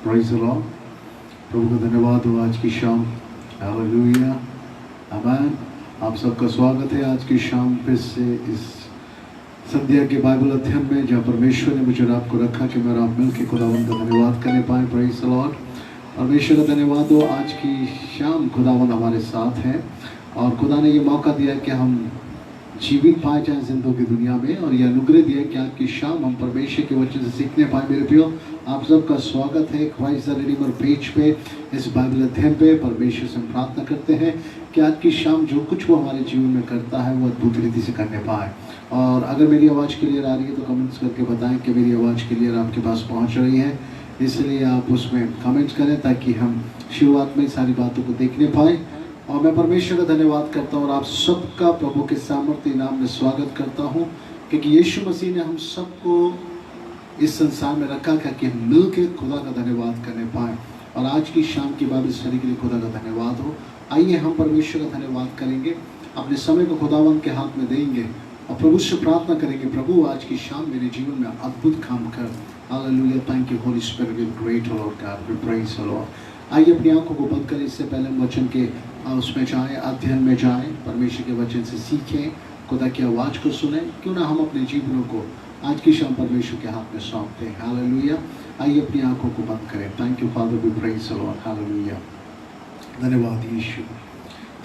Praise the Lord. प्रभु का धन्यवाद हो आज की शाम। हालेलुया, आमीन। आप सबका स्वागत है आज की शाम फिर से इस संध्या के बाइबल अध्ययन में, जहाँ परमेश्वर ने मुझे और आपको रखा कि मैं और आप मिलकर खुदावंद का धन्यवाद करने पाए। Praise the Lord. परमेश्वर का धन्यवाद हो आज की शाम खुदावंद हमारे साथ है और खुदा ने ये मौका दिया कि हम जीवित पाए जाएं जिंदों की दुनिया में, और यह अनुग्रह दिया कि आज की शाम हम परमेश्वर के वचन से सीखने पाए। मेरे प्रियो, आप सबका स्वागत है क्राइस्ट द रिडीमर पेज पे, इस बाइबल अध्ययन पे। परमेश्वर से हम प्रार्थना करते हैं कि आज की शाम जो कुछ वो हमारे जीवन में करता है वो अद्भुत रीति से करने पाए। और अगर मेरी आवाज़ क्लियर आ रही है तो कमेंट्स करके बताएं कि मेरी आवाज़ क्लियर आपके पास पहुँच रही है। इसलिए आप उसमें कमेंट्स करें ताकि हम शुरुआत में सारी बातों को देखने पाएँ। और मैं परमेश्वर का धन्यवाद करता हूँ और आप सबका प्रभु के सामर्थ्य नाम में स्वागत करता हूँ, क्योंकि यीशु मसीह ने हम सबको इस संसार में रखा कि हम मिलकर खुदा का धन्यवाद करने पाएँ। और आज की शाम की बाइबल स्टडी के लिए खुदा का धन्यवाद हो। आइए हम परमेश्वर का धन्यवाद करेंगे, अपने समय को खुदावंद के हाथ में देंगे और प्रभु से प्रार्थना करेंगे, प्रभु आज की शाम मेरे जीवन में अद्भुत काम कर। Hallelujah, thank you Holy Spirit, we great Lord God, we praise the Lord. आइए अपनी आंखों को बंद करें। इससे पहले हम वचन के उसमें जाएं, अध्ययन में जाएं, परमेश्वर के वचन से सीखें, खुदा की आवाज़ को सुने। क्यों ना हम अपने जीवनों को आज की शाम परमेश्वर के हाथ में सौंपते हैं। हालेलुया। आइए अपनी आंखों को बंद करें। Thank you father, we praise the Lord. Hallelujah, धन्यवाद Yeshu.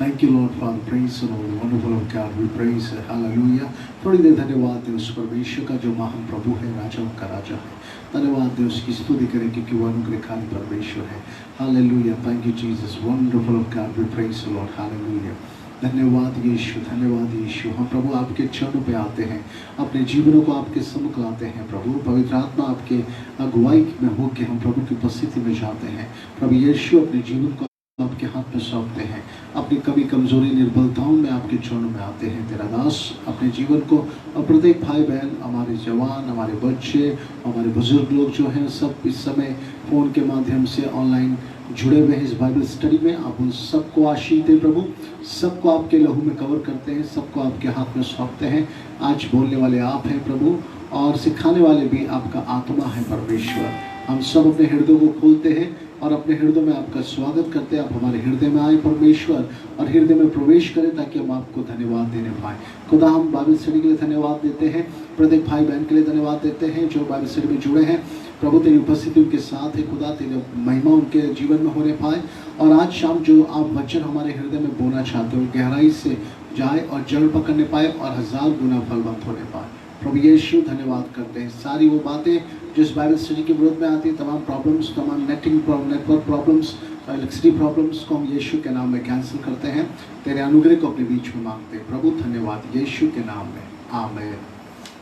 Thank you lord father, praise the lord, wonderful of God, we praise. Hallelujah. थोड़ी देर धन्यवाद दें उस परमेश्वर का जो महान प्रभु है, राजाओं का राजा है। धन्यवाद दें, उसकी स्तुति करें क्योंकि वो अनुग्रहकारी परमेश्वर है। Hallelujah, thank you Jesus, wonderful of God, we praise the Lord. Hallelujah, धन्यवाद यीशु, धन्यवाद यीशु। हम प्रभु आपके चरणों पे आते हैं, अपने जीवनों को आपके सम्मुख लाते हैं। प्रभु पवित्र आत्मा आपके अगुवाई में हो के हम प्रभु की उपस्थिति में जाते हैं। प्रभु यीशु अपने जीवन को आपके हाथ में सौंपते हैं, अपनी कमी कमजोरी निर्बलताओं में आपके चरणों में आते हैं। तेरा दास अपने जीवन को और प्रत्येक भाई बहन, हमारे जवान, हमारे बच्चे, हमारे बुजुर्ग लोग जो हैं, सब इस समय फ़ोन के माध्यम से ऑनलाइन जुड़े हुए हैं इस बाइबल स्टडी में, आप उन सबको आशीष दें प्रभु। सबको आपके लहू में कवर करते हैं, सबको आपके हाथ में सौंपते हैं। आज बोलने वाले आप हैं प्रभु और सिखाने वाले भी आपका आत्मा है परमेश्वर। हम सब अपने हृदय को खोलते हैं और अपने हृदय में आपका स्वागत करते हैं। आप हमारे हृदय में आए परमेश्वर और हृदय में प्रवेश करें ताकि हम आपको धन्यवाद देने पाएँ। खुदा हम बाइबल स्टडी के लिए धन्यवाद देते हैं, प्रत्येक भाई बहन के लिए धन्यवाद देते हैं जो बाइबल स्टडी में जुड़े हैं। प्रभु तेरी उपस्थिति उनके साथ है। खुदा तेरी महिमा उनके जीवन में होने पाए और आज शाम जो आप वचन हमारे हृदय में बोलना चाहते हो गहराई से जाए और जड़ पकड़ने पाए और 1000 गुना फलवंत होने पाए। प्रभु यीशु धन्यवाद करते हैं। सारी वो बातें जो इस बाइबल स्टडी के विरोध में आती है, तमाम प्रॉब्लम्स, तमाम नेटवर्क प्रॉब्लम्स, इलेक्ट्रिसिटी प्रॉब्लम्स को हम यीशु के नाम में कैंसिल करते हैं। तेरे अनुग्रह को अपने बीच में मांगते हैं प्रभु। धन्यवाद यीशु के नाम में, आमीन,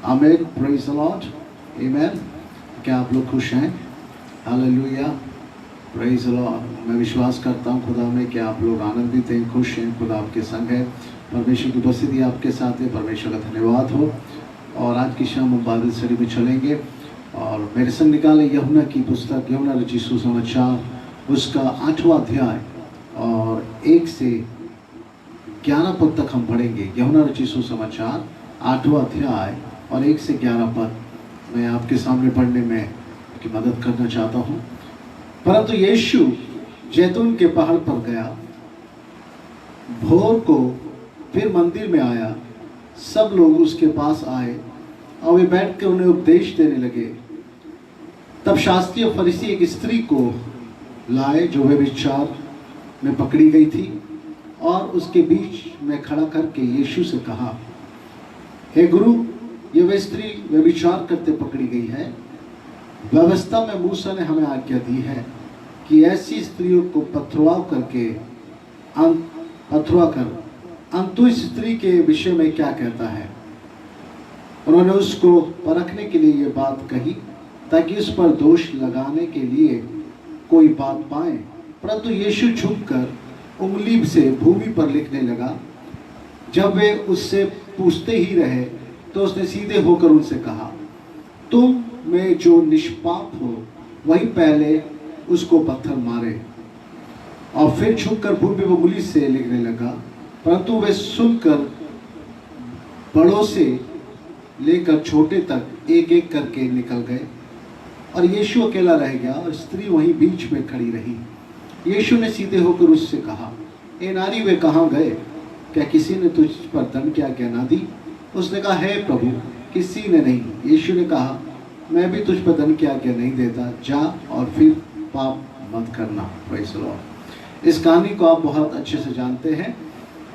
आमीन। प्रेज द लॉर्ड, आमीन। क्या आप लोग खुश हैं? Hallelujah, praise the Lord. मैं विश्वास करता हूँ खुदा में कि आप लोग आनंदित हैं, खुश हैं। खुदा आपके संग है, परमेश्वर की उपस्थिति आपके साथ है। परमेश्वर का धन्यवाद हो। और आज की शाम हम बाइबल स्टडी में चलेंगे और मेरे संग निकाले यूहन्ना की पुस्तक, यूहन्ना रचित सुसमाचार, उसका 8वां अध्याय और 1 से 11 पद तक हम पढ़ेंगे। यूहन्ना रचित सुसमाचार 8वां अध्याय और 1 से 11 पद मैं आपके सामने पढ़ने में की मदद करना चाहता हूँ। परंतु यीशु जैतून के पहाड़ पर गया, भोर को फिर मंदिर में आया। सब लोग उसके पास आए और वे बैठ कर उन्हें उपदेश देने लगे। तब शास्त्री और फरीसी एक स्त्री को लाए जो व्यभिचार में पकड़ी गई थी और उसके बीच में खड़ा करके यीशु से कहा, हे गुरु, ये वह स्त्री व्यभिचार करते पकड़ी गई है। व्यवस्था में मूसा ने हमें आज्ञा दी है कि ऐसी स्त्रियों को पथरवाह कर अंतु इस स्त्री के विषय में क्या कहता है। उन्होंने उसको परखने के लिए ये बात कही ताकि उस पर दोष लगाने के लिए कोई बात पाए। परंतु यीशु झुककर उंगली से भूमि पर लिखने लगा। जब वे उससे पूछते ही रहे तो उसने सीधे होकर उनसे कहा, तुम में जो निष्पाप हो वही पहले उसको पत्थर मारे। और फिर झुककर भूमि पर उंगली से लिखने लगा। परंतु वे सुनकर बड़ों से लेकर छोटे तक एक एक करके निकल गए। और यीशु अकेला रह गया और स्त्री वहीं बीच में खड़ी रही। यीशु ने सीधे होकर उससे कहा, ए नारी, वे कहाँ गए? क्या किसी ने तुझ पर दंड की आज्ञा ना दी? उसने कहा, है प्रभु, किसी ने नहीं। यीशु ने कहा, मैं भी तुझ पर दंड की आज्ञा नहीं देता, जा और फिर पाप मत करना। Praise the Lord. इस कहानी को आप बहुत अच्छे से जानते हैं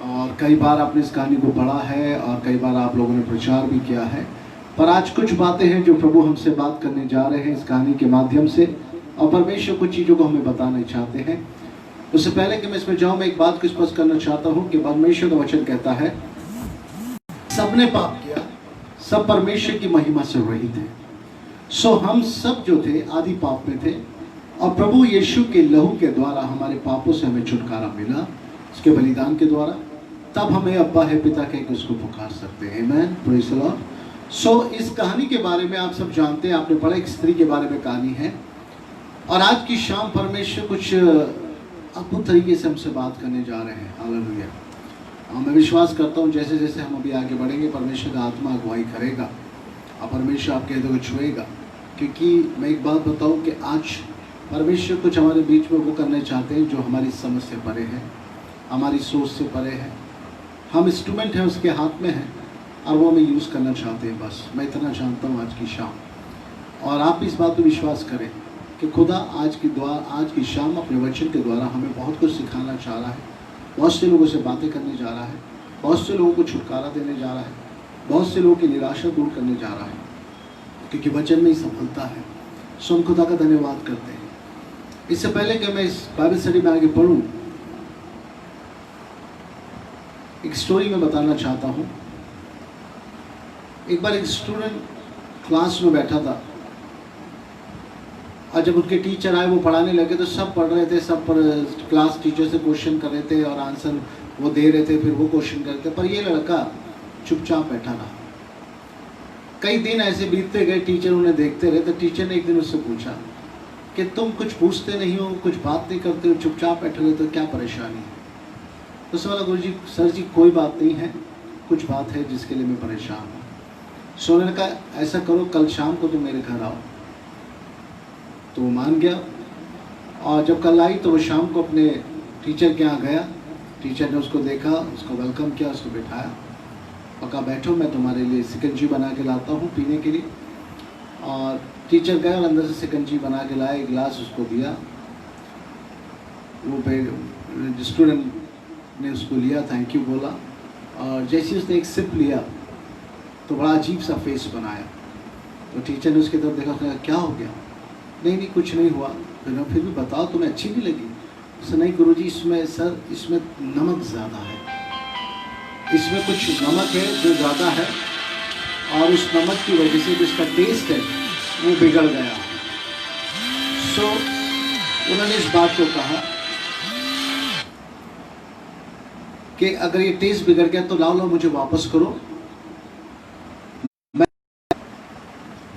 और कई बार आपने इस कहानी को पढ़ा है और कई बार आप लोगों ने प्रचार भी किया है। पर आज कुछ बातें हैं जो प्रभु हमसे बात करने जा रहे हैं इस कहानी के माध्यम से, और परमेश्वर कुछ चीज़ों को हमें बताना चाहते हैं। उससे पहले कि मैं इसमें जाऊं, मैं एक बात को स्पष्ट करना चाहता हूं कि परमेश्वर का वचन कहता है, सबने पाप किया, सब परमेश्वर की महिमा से रहित थे। सो हम सब जो थे आदि पाप में थे, और प्रभु यीशु के लहू के द्वारा हमारे पापों से हमें छुटकारा मिला, उसके बलिदान के द्वारा। तब हमें अब्बा है पिता कह के उसको पुकार सकते हैं। आमीन, प्रेज़ द लॉर्ड। सो इस कहानी के बारे में आप सब जानते हैं, आपने पढ़ा, एक स्त्री के बारे में कहानी है। और आज की शाम परमेश्वर कुछ अद्भुत तरीके से हमसे बात करने जा रहे हैं। हालेलुया। मैं विश्वास करता हूँ जैसे जैसे हम अभी आगे बढ़ेंगे परमेश्वर का आत्मा अगुवाई करेगा और परमेश्वर आपके हृदय को छुएगा। क्योंकि मैं एक बात बताऊँ कि आज परमेश्वर कुछ हमारे बीच में वो करने चाहते हैं जो हमारी समझ से परे है, हमारी सोच से परे है। हम इंस्ट्रूमेंट हैं, उसके हाथ में हैं और वो हमें यूज़ करना चाहते हैं। बस मैं इतना जानता हूँ आज की शाम, और आप इस बात पर विश्वास करें कि खुदा आज की शाम अपने वचन के द्वारा हमें बहुत कुछ सिखाना चाह रहा है। बहुत से लोगों से बातें करने जा रहा है, बहुत से लोगों को छुटकारा देने जा रहा है, बहुत से लोगों की निराशा दूर करने जा रहा है, क्योंकि वचन में ही सफलता है। सो हम खुदा का धन्यवाद करते हैं। इससे पहले कि मैं इस बाइबल स्टडी में आगे बढ़ूँ, एक स्टोरी में बताना चाहता हूँ। एक बार एक स्टूडेंट क्लास में बैठा था और जब उनके टीचर आए, वो पढ़ाने लगे तो सब पढ़ रहे थे, सब क्लास टीचर से क्वेश्चन कर रहे थे और आंसर वो दे रहे थे, फिर वो क्वेश्चन कर रहे थे, पर ये लड़का चुपचाप बैठा रहा। कई दिन ऐसे बीतते गए, टीचर उन्हें देखते रहे। तो टीचर ने एक दिन उससे पूछा कि तुम कुछ पूछते नहीं हो, कुछ बात नहीं करते हो, चुपचाप बैठे हुए, तो क्या परेशानी है? तो उसने बोला, गुरुजी, सर जी कोई बात नहीं है, कुछ बात है जिसके लिए मैं परेशान हूँ। सो ने कहा, ऐसा करो, कल शाम को तुम मेरे घर आओ। तो वो मान गया, और जब कल आई तो वो शाम को अपने टीचर के यहाँ गया। टीचर ने उसको देखा, उसको वेलकम किया, उसको बैठाया और कहा, बैठो, मैं तुम्हारे लिए शिकंजी बना के लाता हूँ पीने के लिए। और टीचर गए और अंदर से शिकंजी बना के लाए, एक गिलास उसको दिया। वो स्टूडेंट ने उसको लिया, थैंक यू बोला, और जैसे उसने एक सिप लिया तो बड़ा अजीब सा फेस बनाया। तो टीचर ने उसकी तरफ देखा, उसने कहा, क्या हो गया? नहीं नहीं, कुछ नहीं हुआ। फिर भी बताओ, तुम्हें अच्छी नहीं लगी? उसने, नहीं गुरुजी, इसमें सर, इसमें नमक ज़्यादा है, इसमें कुछ नमक है जो ज़्यादा है, और उस नमक की वजह से जो इसका टेस्ट है वो बिगड़ गया। सो उन्होंने इस बात को कहा कि अगर ये टेस्ट बिगड़ गया तो लाओ मुझे वापस करो।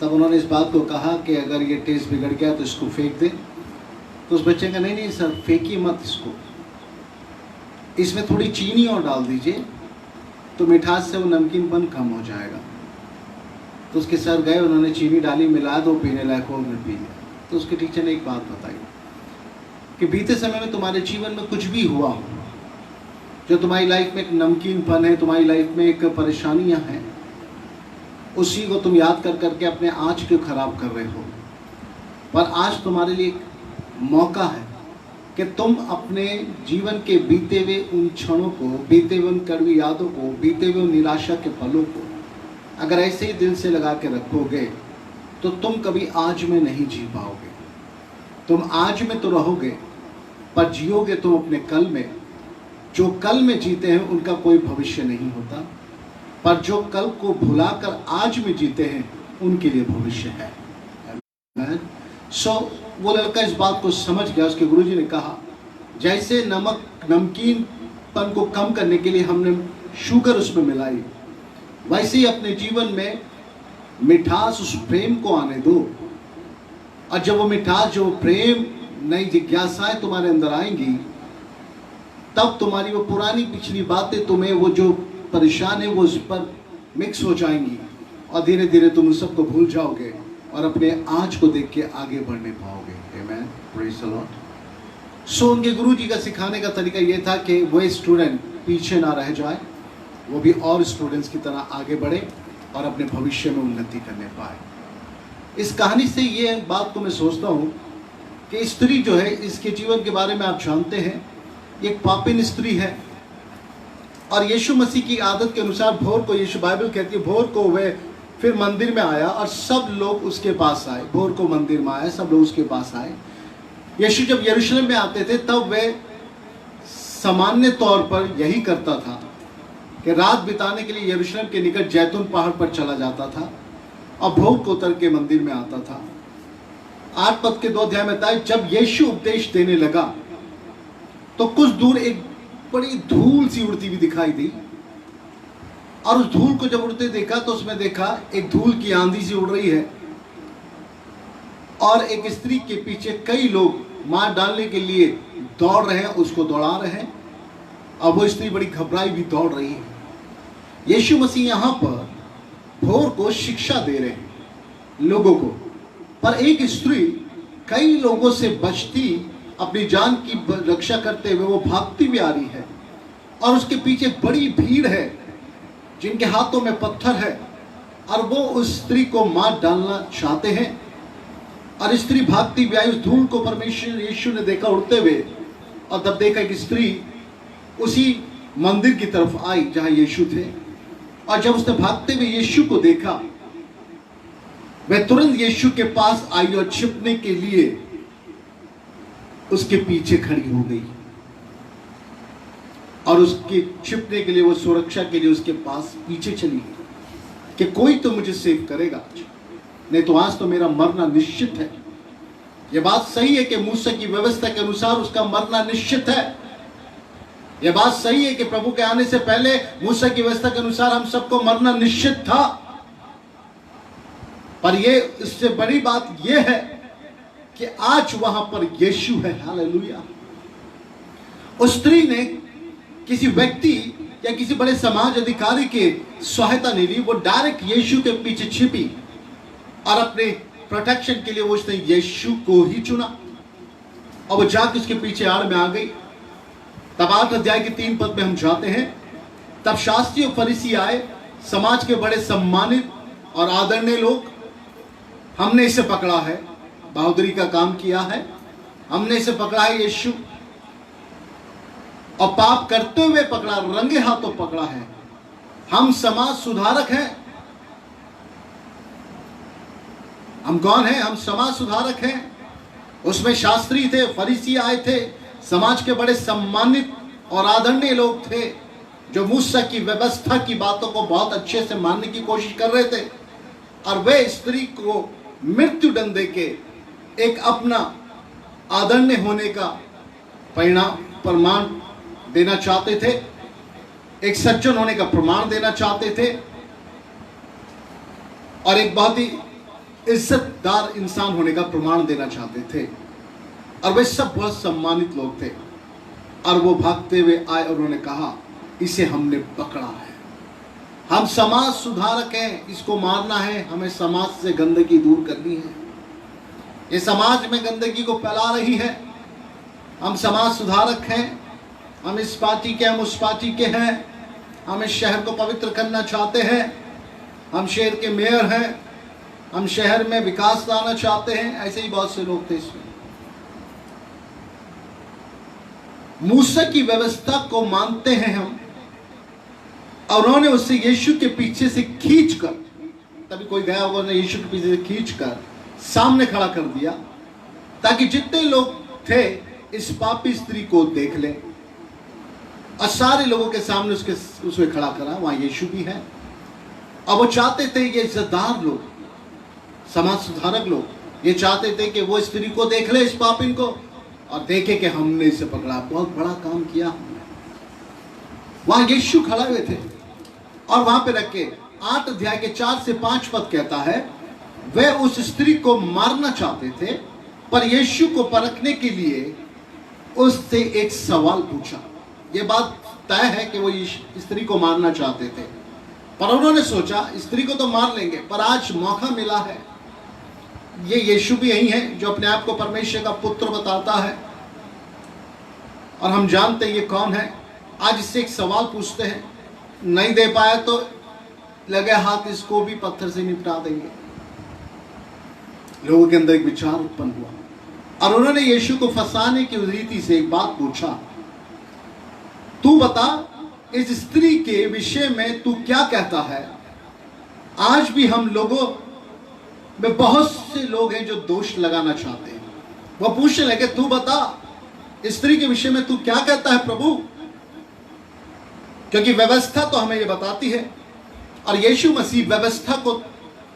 तब उन्होंने इस बात को कहा कि अगर ये टेस्ट बिगड़ गया तो इसको फेंक दे। तो उस बच्चे का, नहीं नहीं सर, फेंकिए मत इसको, इसमें थोड़ी चीनी और डाल दीजिए तो मिठास से वो नमकीनपन कम हो जाएगा। तो उसके सर गए, उन्होंने चीनी डाली, मिला दो, पीने लायक हो, उन्होंने पी लिया। तो उसके टीचर ने एक बात बताई कि बीते समय में तुम्हारे जीवन में कुछ भी हुआ हो, जो तुम्हारी लाइफ में एक नमकीनपन है, तुम्हारी लाइफ में एक परेशानियां हैं, उसी को तुम याद कर करके अपने आज क्यों खराब कर रहे हो? पर आज तुम्हारे लिए एक मौका है कि तुम अपने जीवन के बीते हुए उन क्षणों को, बीते हुए उन कड़वी यादों को, बीते हुए उन निराशा के पलों को अगर ऐसे ही दिल से लगा के रखोगे तो तुम कभी आज में नहीं जी पाओगे। तुम आज में तो रहोगे पर जियोगे तुम अपने कल में। जो कल में जीते हैं उनका कोई भविष्य नहीं होता, पर जो कल को भुलाकर आज में जीते हैं उनके लिए भविष्य है। सो वो लड़का इस बात को समझ गया। उसके गुरुजी ने कहा, जैसे नमकीनपन को कम करने के लिए हमने शुगर उसमें मिलाई, वैसे ही अपने जीवन में मिठास, उस प्रेम को आने दो। और जब वो मिठास, जो प्रेम, नई जिज्ञासाएं तुम्हारे अंदर आएंगी, तब तुम्हारी वो पुरानी पिछली बातें, तुम्हें वो जो परेशान है वो उस पर मिक्स हो जाएंगी और धीरे धीरे तुम उस सबको भूल जाओगे और अपने आज को देख के आगे बढ़ने पाओगे। आमेन, प्रेज द लॉर्ड। सो उनके गुरु जी का सिखाने का तरीका ये था कि वो स्टूडेंट पीछे ना रह जाए, वो भी और स्टूडेंट्स की तरह आगे बढ़े और अपने भविष्य में उन्नति करने पाए। इस कहानी से ये बात को मैं सोचता हूँ कि स्त्री जो है, इसके जीवन के बारे में आप जानते हैं, एक पापिन स्त्री है और यीशु मसीह की आदत के अनुसार भोर को, यीशु बाइबल कहती है भोर को वह फिर मंदिर में आया और सब लोग उसके पास आए। भोर को मंदिर में आया, सब लोग उसके पास आए। यीशु जब यरूशलेम में आते थे तब वह सामान्य तौर पर यही करता था कि रात बिताने के लिए यरूशलेम के निकट जैतून पहाड़ पर चला जाता था और भोर को उतर के मंदिर में आता था। 8 पद के 2 अध्याय में था, जब यीशु उपदेश देने लगा तो कुछ दूर एक बड़ी धूल सी उड़ती हुई दिखाई दी और उस धूल को जब उड़ते देखा तो उसमें देखा एक धूल की आंधी सी उड़ रही है और एक स्त्री के पीछे कई लोग मार डालने के लिए दौड़ रहे हैं, उसको दौड़ा रहे हैं और वो स्त्री बड़ी घबराई भी दौड़ रही है। यीशु मसीह यहाँ पर भोर को शिक्षा दे रहे हैं लोगों को, पर एक स्त्री कई लोगों से बचती, अपनी जान की रक्षा करते हुए वो भागती भी आ रही है और उसके पीछे बड़ी भीड़ है जिनके हाथों में पत्थर है और वो उस स्त्री को मार डालना चाहते हैं। और स्त्री भागती भी आई। उस धूल को परमेश्वर यीशु ने देखा उड़ते हुए और तब देखा कि स्त्री उसी मंदिर की तरफ आई जहां यीशु थे और जब उसने भागते हुए यीशु को देखा, वह तुरंत यीशु के पास आई और छिपने के लिए उसके पीछे खड़ी हो गई और उसके छिपने के लिए, वो सुरक्षा के लिए उसके पास पीछे चली गई कि कोई तो मुझे सेव करेगा, नहीं तो आज तो मेरा मरना निश्चित है। यह बात सही है कि मूसा की व्यवस्था के अनुसार उसका मरना निश्चित है। यह बात सही है कि प्रभु के आने से पहले मूसा की व्यवस्था के अनुसार हम सबको मरना निश्चित था। पर यह, इससे बड़ी बात यह है कि आज वहां पर यीशु है। हालेलुया। उस स्त्री ने किसी व्यक्ति या किसी बड़े समाज अधिकारी के सहायता नहीं ली, वो डायरेक्ट यीशु के पीछे छिपी और अपने प्रोटेक्शन के लिए वो उसने यीशु को ही चुना और वो जाकर उसके पीछे आड़ में आ गई। तब 8 अध्याय के 3 पद में हम जाते हैं, तब शास्त्री और फरीसी आए, समाज के बड़े सम्मानित और आदरणीय लोग। हमने इसे पकड़ा है, बहादुरी का काम किया है, हमने इसे पकड़ा है यीशु, और पाप करते हुए पकड़ा, रंगे हाथों पकड़ा है। हम समाज सुधारक हैं। हम कौन हैं? हम समाज सुधारक हैं। उसमें शास्त्री थे, फरीसी आए थे, समाज के बड़े सम्मानित और आदरणीय लोग थे जो मूसा की व्यवस्था की बातों को बहुत अच्छे से मानने की कोशिश कर रहे थे और वे स्त्री को मृत्यु दंड देके एक अपना आदरणीय होने का प्रमाण देना चाहते थे, एक सज्जन होने का प्रमाण देना चाहते थे और एक बहुत ही इज्जतदार इंसान होने का प्रमाण देना चाहते थे। और वे सब बहुत सम्मानित लोग थे और वो भागते हुए आए और उन्होंने कहा, इसे हमने पकड़ा है, हम समाज सुधारक हैं, इसको मारना है, हमें समाज से गंदगी दूर करनी है। ये समाज में गंदगी को फैला रही है। हम समाज सुधारक हैं, हम इस पार्टी के, हम उस पार्टी के हैं, हम इस शहर को पवित्र करना चाहते हैं, हम शहर के मेयर हैं, हम शहर में विकास लाना चाहते हैं। ऐसे ही बहुत से लोग थे इसमें। मूसा की व्यवस्था को मानते हैं हम, और उन्होंने उससे यीशु के पीछे से खींचकर, तभी कोई गया होगा ना, यीशु के पीछे से खींचकर सामने खड़ा कर दिया ताकि जितने लोग थे इस पापी स्त्री को देख लें और सारे लोगों के सामने उसके खड़ा करा। वहां यीशु भी है और वो चाहते थे, ये इज्जतदार लोग, समाज सुधारक लोग, ये चाहते थे कि वो स्त्री को देख ले, इस पापिन को, और देखे कि हमने इसे पकड़ा, बहुत बड़ा काम किया हमने। वहां यीशु खड़ा हुए थे और वहां पे रख के 8 अध्याय के 4 से 5 पद कहता है, वे उस स्त्री को मारना चाहते थे पर यीशु को परखने के लिए उससे एक सवाल पूछा। यह बात तय है कि वो स्त्री को मारना चाहते थे, पर उन्होंने सोचा स्त्री को तो मार लेंगे, पर आज मौका मिला है ये यीशु भी यही है जो अपने आप को परमेश्वर का पुत्र बताता है, और हम जानते हैं ये कौन है। आज इससे एक सवाल पूछते हैं, नहीं दे पाया तो लगे हाथ इसको भी पत्थर से निपटा देंगे। लोगों के अंदर एक विचार उत्पन्न हुआ और उन्होंने यीशु को फंसाने की रीति से एक बात पूछा, तू बता इस स्त्री के विषय में तू क्या कहता है। आज भी हम लोगों में बहुत से लोग हैं जो दोष लगाना चाहते हैं। वो पूछने लगे, तू बता स्त्री के विषय में तू क्या कहता है प्रभु, क्योंकि व्यवस्था तो हमें ये बताती है, और यीशु मसीह व्यवस्था को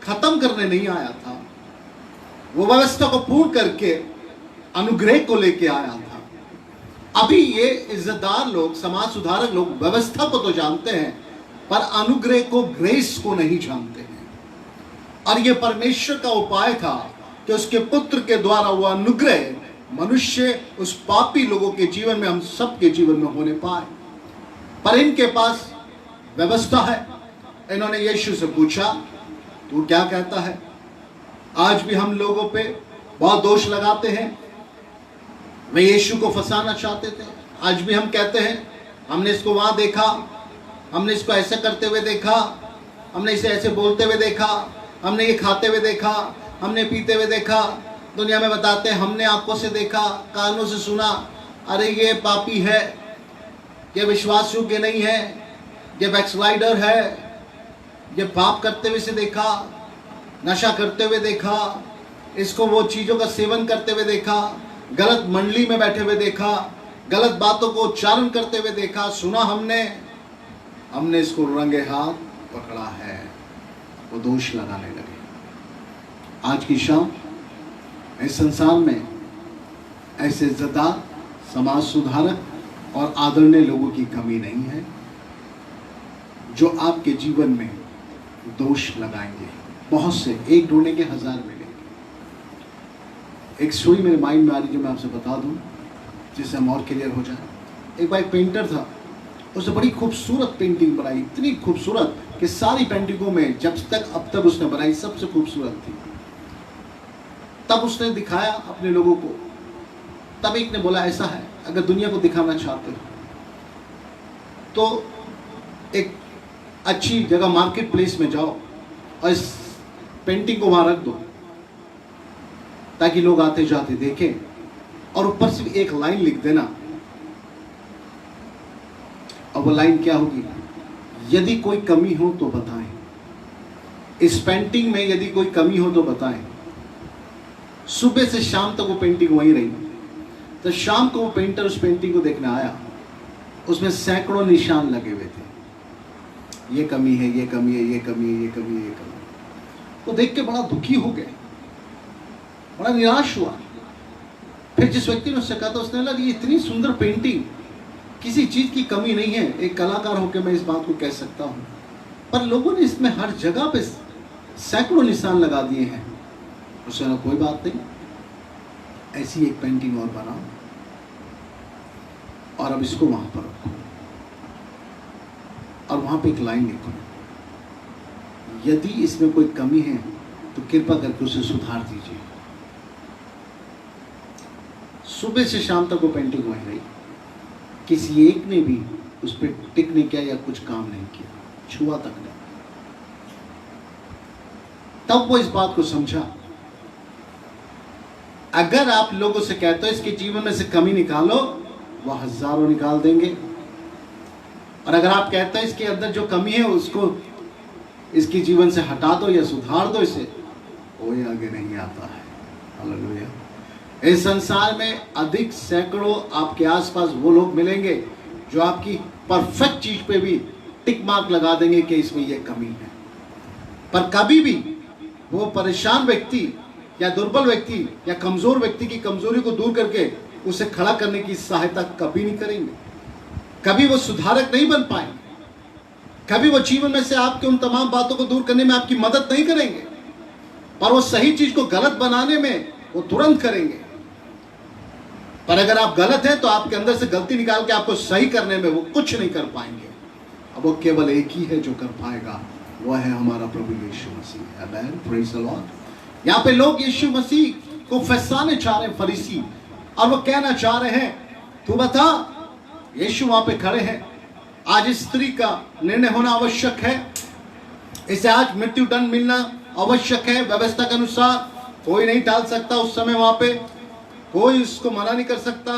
खत्म करने नहीं आया था, वो व्यवस्था को पूर्ण करके अनुग्रह को लेके आया था। अभी ये इज्जतदार लोग, समाज सुधारक लोग व्यवस्था को तो जानते हैं पर अनुग्रह को, ग्रेस को नहीं जानते हैं। और ये परमेश्वर का उपाय था कि उसके पुत्र के द्वारा वो अनुग्रह मनुष्य उस पापी लोगों के जीवन में, हम सबके जीवन में होने पाए। पर इनके पास व्यवस्था है। इन्होंने यीशु से पूछा, तू क्या कहता है। आज भी हम लोगों पे बहुत दोष लगाते हैं। वे यीशु को फंसाना चाहते थे। आज भी हम कहते हैं, हमने इसको वहां देखा, हमने इसको ऐसे करते हुए देखा, हमने इसे ऐसे बोलते हुए देखा, हमने ये खाते हुए देखा, हमने पीते हुए देखा। दुनिया में बताते हैं, हमने आंखों से देखा, कानों से सुना, अरे ये पापी है, ये विश्वास योग्य नहीं है, ये बैकस्लाइडर है, ये पाप करते हुए से देखा, नशा करते हुए देखा, इसको वो चीज़ों का सेवन करते हुए देखा, गलत मंडली में बैठे हुए देखा, गलत बातों को उच्चारण करते हुए देखा, सुना हमने इसको रंगे हाथ पकड़ा है। वो दोष लगाने लगे। आज की शाम इस संसार में ऐसे इज्जतदार, समाज सुधारक और आदरणीय लोगों की कमी नहीं है जो आपके जीवन में दोष लगाएंगे। बहुत से, एक ढूंढेंगे 1000 मिलेंगे। एक स्टोरी मेरे माइंड में आ रही जो मैं आपसे बता दूं, जिससे हम और क्लियर हो जाए। एक बार एक पेंटर था, उसने बड़ी खूबसूरत पेंटिंग बनाई, इतनी खूबसूरत कि सारी पेंटिंगों में जब तक अब तक उसने बनाई सबसे खूबसूरत थी। तब उसने दिखाया अपने लोगों को। तब एक ने बोला, ऐसा है, अगर दुनिया को दिखाना चाहते हो तो एक अच्छी जगह मार्केट प्लेस में जाओ और इस पेंटिंग को वहां रख दो ताकि लोग आते जाते देखें, और ऊपर सिर्फ एक लाइन लिख देना। और वो लाइन क्या होगी, यदि कोई कमी हो तो बताएं। इस पेंटिंग में यदि कोई कमी हो तो बताएं। सुबह से शाम तक वो पेंटिंग वहीं रही। तो शाम को वो पेंटर उस पेंटिंग को देखने आया, उसमें सैकड़ों निशान लगे हुए थे, ये कमी है, ये कमी है, ये कमी है, ये कमी है, ये कमी है। वो देख के बड़ा दुखी हो गया, बड़ा निराश हुआ। फिर जिस व्यक्ति ने उससे कहा था, उसने लगा, ये इतनी सुंदर पेंटिंग, किसी चीज की कमी नहीं है, एक कलाकार होकर मैं इस बात को कह सकता हूं, पर लोगों ने इसमें हर जगह पे सैकड़ों निशान लगा दिए हैं। उसने कहा, कोई बात नहीं, ऐसी एक पेंटिंग और बनाओ और अब इसको वहां पर रखो और वहां पे एक लाइन लिखो, यदि इसमें कोई कमी है तो कृपा करके उसे सुधार दीजिए। सुबह से शाम तक वो पेंटिंग वहीं रही। किसी एक ने भी उस पर टिक नहीं किया या कुछ काम नहीं किया, छुआ तक नहीं। तब वो इस बात को समझा, अगर आप लोगों से कहते हो इसके जीवन में से कमी निकालो, वो हजारों निकाल देंगे। और अगर आप कहते हो इसके अंदर जो कमी है उसको इसके जीवन से हटा दो या सुधार दो इसे, कोई आगे नहीं आता है। हालेलुया। इस संसार में अधिक सैकड़ों आपके आसपास वो लोग मिलेंगे जो आपकी परफेक्ट चीज पे भी टिक मार्क लगा देंगे कि इसमें यह कमी है, पर कभी भी वो परेशान व्यक्ति या दुर्बल व्यक्ति या कमजोर व्यक्ति की कमजोरी को दूर करके उसे खड़ा करने की सहायता कभी नहीं करेंगे। कभी वो सुधारक नहीं बन पाएंगे, कभी वो जीवन में से आपके उन तमाम बातों को दूर करने में आपकी मदद नहीं करेंगे, पर वो सही चीज को गलत बनाने में वो तुरंत करेंगे। पर अगर आप गलत हैं तो आपके अंदर से गलती निकाल के आपको सही करने में वो कुछ नहीं कर पाएंगे। अब वो केवल एक ही है जो कर पाएगा, वह है हमारा प्रभु यीशु मसीह। आमेन, प्रेज़ द लॉर्ड। यहाँ पे लोग यीशु मसीह को फंसाने चाह रहे हैं, फरीसी, और वो कहना चाह रहे हैं तू बता। यीशु वहां पे खड़े हैं। आज इस स्त्री का निर्णय होना आवश्यक है, इसे आज मृत्यु दंड मिलना आवश्यक है व्यवस्था के अनुसार। कोई नहीं टाल सकता, उस समय वहां पे कोई उसको मना नहीं कर सकता।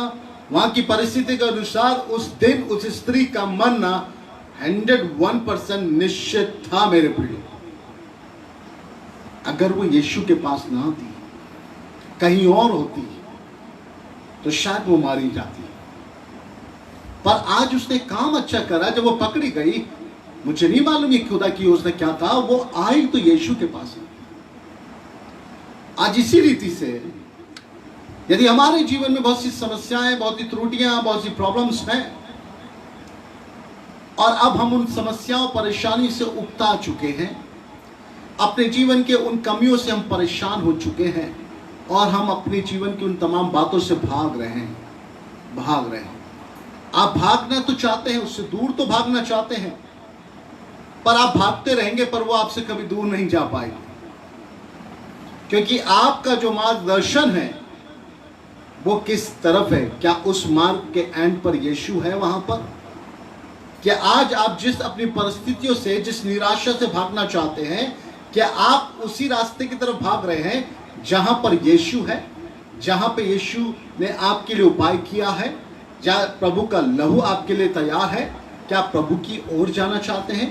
वहां की परिस्थिति के अनुसार उस दिन उस स्त्री का मरना 101% निश्चित था मेरे प्रिय। अगर वो यीशु के पास ना आती, कहीं और होती, तो शायद वो मारी जाती। पर आज उसने काम अच्छा करा, जब वो पकड़ी गई, मुझे नहीं मालूम ये खुदा की योजना क्या था, वो आई तो यीशु के पास। आज इसी रीति से यदि हमारे जीवन में बहुत सी समस्याएं, बहुत सी त्रुटियां, बहुत सी प्रॉब्लम्स हैं, और अब हम उन समस्याओं परेशानी से उबता चुके हैं, अपने जीवन के उन कमियों से हम परेशान हो चुके हैं, और हम अपने जीवन की उन तमाम बातों से भाग रहे हैं। आप भागना तो चाहते हैं, उससे दूर तो भागना चाहते हैं, पर आप भागते रहेंगे, पर वो आपसे कभी दूर नहीं जा पाएगी, क्योंकि आपका जो मार्गदर्शन है वो किस तरफ है। क्या उस मार्ग के एंड पर यीशु है वहां पर? क्या आज आप जिस अपनी परिस्थितियों से, जिस निराशा से भागना चाहते हैं, क्या आप उसी रास्ते की तरफ भाग रहे हैं जहां पर यीशु है, जहां पे यीशु ने आपके लिए उपाय किया है, जहां प्रभु का लहू आपके लिए तैयार है? क्या प्रभु की ओर जाना चाहते हैं?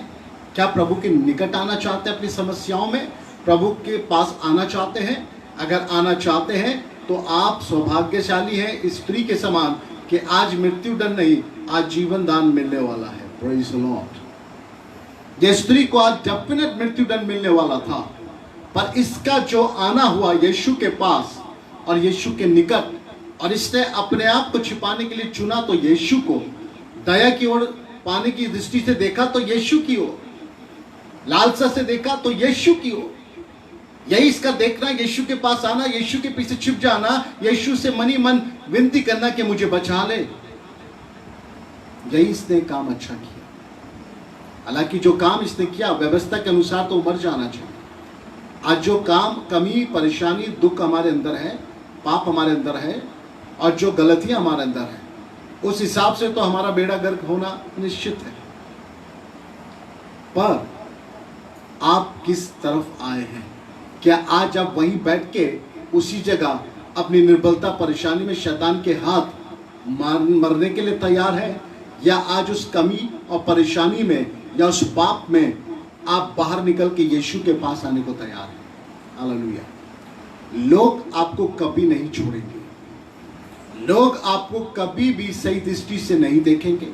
क्या प्रभु के निकट आना चाहते हैं? अपनी समस्याओं में प्रभु के पास आना चाहते हैं? अगर आना चाहते हैं तो आप सौभाग्यशाली हैं इस स्त्री के समान कि आज मृत्यु दंड नहीं, आज जीवन दान मिलने वाला है। Praise the Lord. ये स्त्री को आज डेफिनेट मृत्यु दंड मिलने वाला था, पर इसका जो आना हुआ यीशु के पास और यीशु के निकट, और इसने अपने आप को छिपाने के लिए चुना तो यीशु को, दया की ओर पाने की दृष्टि से देखा तो यीशु की ओर, लालसा से देखा तो यीशु की ओर। यही इसका देखना, यीशु के पास आना, यीशु के पीछे छिप जाना, यीशु से मनी मन विनती करना कि मुझे बचा ले। यही इसने काम अच्छा किया। हालांकि जो काम इसने किया व्यवस्था के अनुसार तो मर जाना चाहिए। आज जो काम, कमी, परेशानी, दुख हमारे अंदर है, पाप हमारे अंदर है, और जो गलतियां हमारे अंदर है, उस हिसाब से तो हमारा बेड़ा गर्क होना निश्चित है। पर आप किस तरफ आए हैं? क्या आज आप वहीं बैठ के उसी जगह अपनी निर्बलता, परेशानी में शैतान के हाथ मरने के लिए तैयार है, या आज उस कमी और परेशानी में या उस पाप में आप बाहर निकल के यीशु के पास आने को तैयार हैं? हालेलुया। लोग आपको कभी नहीं छोड़ेंगे, लोग आपको कभी भी सही दृष्टि से नहीं देखेंगे।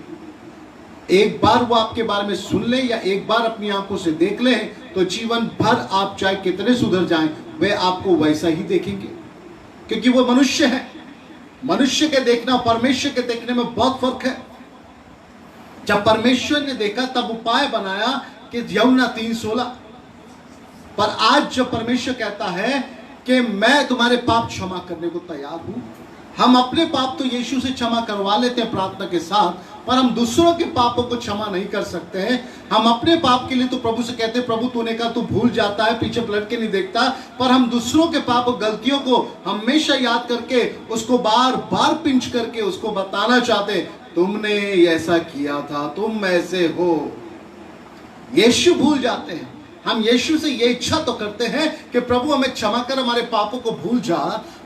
एक बार वो आपके बारे में सुन ले या एक बार अपनी आंखों से देख ले, तो जीवन भर आप चाहे कितने सुधर जाएं, वे आपको वैसा ही देखेंगे, क्योंकि वो मनुष्य है। मनुष्य के देखना परमेश्वर के देखने में बहुत फर्क है। जब परमेश्वर ने देखा तब उपाय बनाया कि यूहन्ना 3:16, पर आज जब परमेश्वर कहता है कि मैं तुम्हारे पाप क्षमा करने को तैयार हूं, हम अपने पाप तो यीशु से क्षमा करवा लेते हैं प्रार्थना के साथ, पर हम दूसरों के पापों को क्षमा नहीं कर सकते हैं। हम अपने पाप के लिए तो प्रभु से कहते हैं, प्रभु तूने कहा तू भूल जाता है, पीछे पलट के नहीं देखता, पर हम दूसरों के पाप और गलतियों को हमेशा याद करके उसको बार बार पिंच करके उसको बताना चाहते, तुमने ऐसा किया था, तुम ऐसे हो। यीशु भूल जाते हैं। हम यीशु से ये इच्छा तो करते हैं कि प्रभु हमें क्षमा कर, हमारे पापों को भूल जा,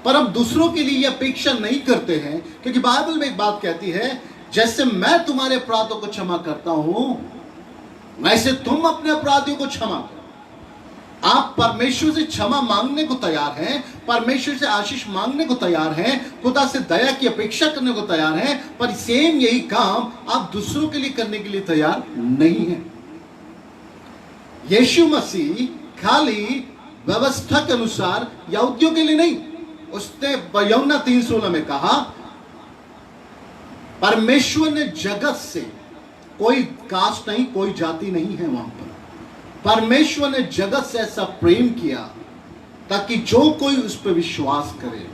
पर हम दूसरों के लिए ये अपेक्षा नहीं करते हैं, क्योंकि बाइबल में एक बात कहती है, जैसे मैं तुम्हारे अपराधों को क्षमा करता हूं, वैसे तुम अपने अपराधियों को क्षमा करो। आप परमेश्वर से क्षमा मांगने को तैयार हैं, परमेश्वर से आशीष मांगने को तैयार हैं, खुदा से दया की अपेक्षा करने को तैयार हैं, पर सेम यही काम आप दूसरों के लिए करने के लिए तैयार नहीं है। यीशु मसीह खाली व्यवस्था के अनुसार यहूदियों के लिए नहीं, उसने यूहन्ना 3:16 में कहा, परमेश्वर ने जगत से कोई कास्ट नहीं, कोई जाति नहीं है वहां पर। परमेश्वर ने जगत से ऐसा प्रेम किया ताकि जो कोई उस पर विश्वास करे,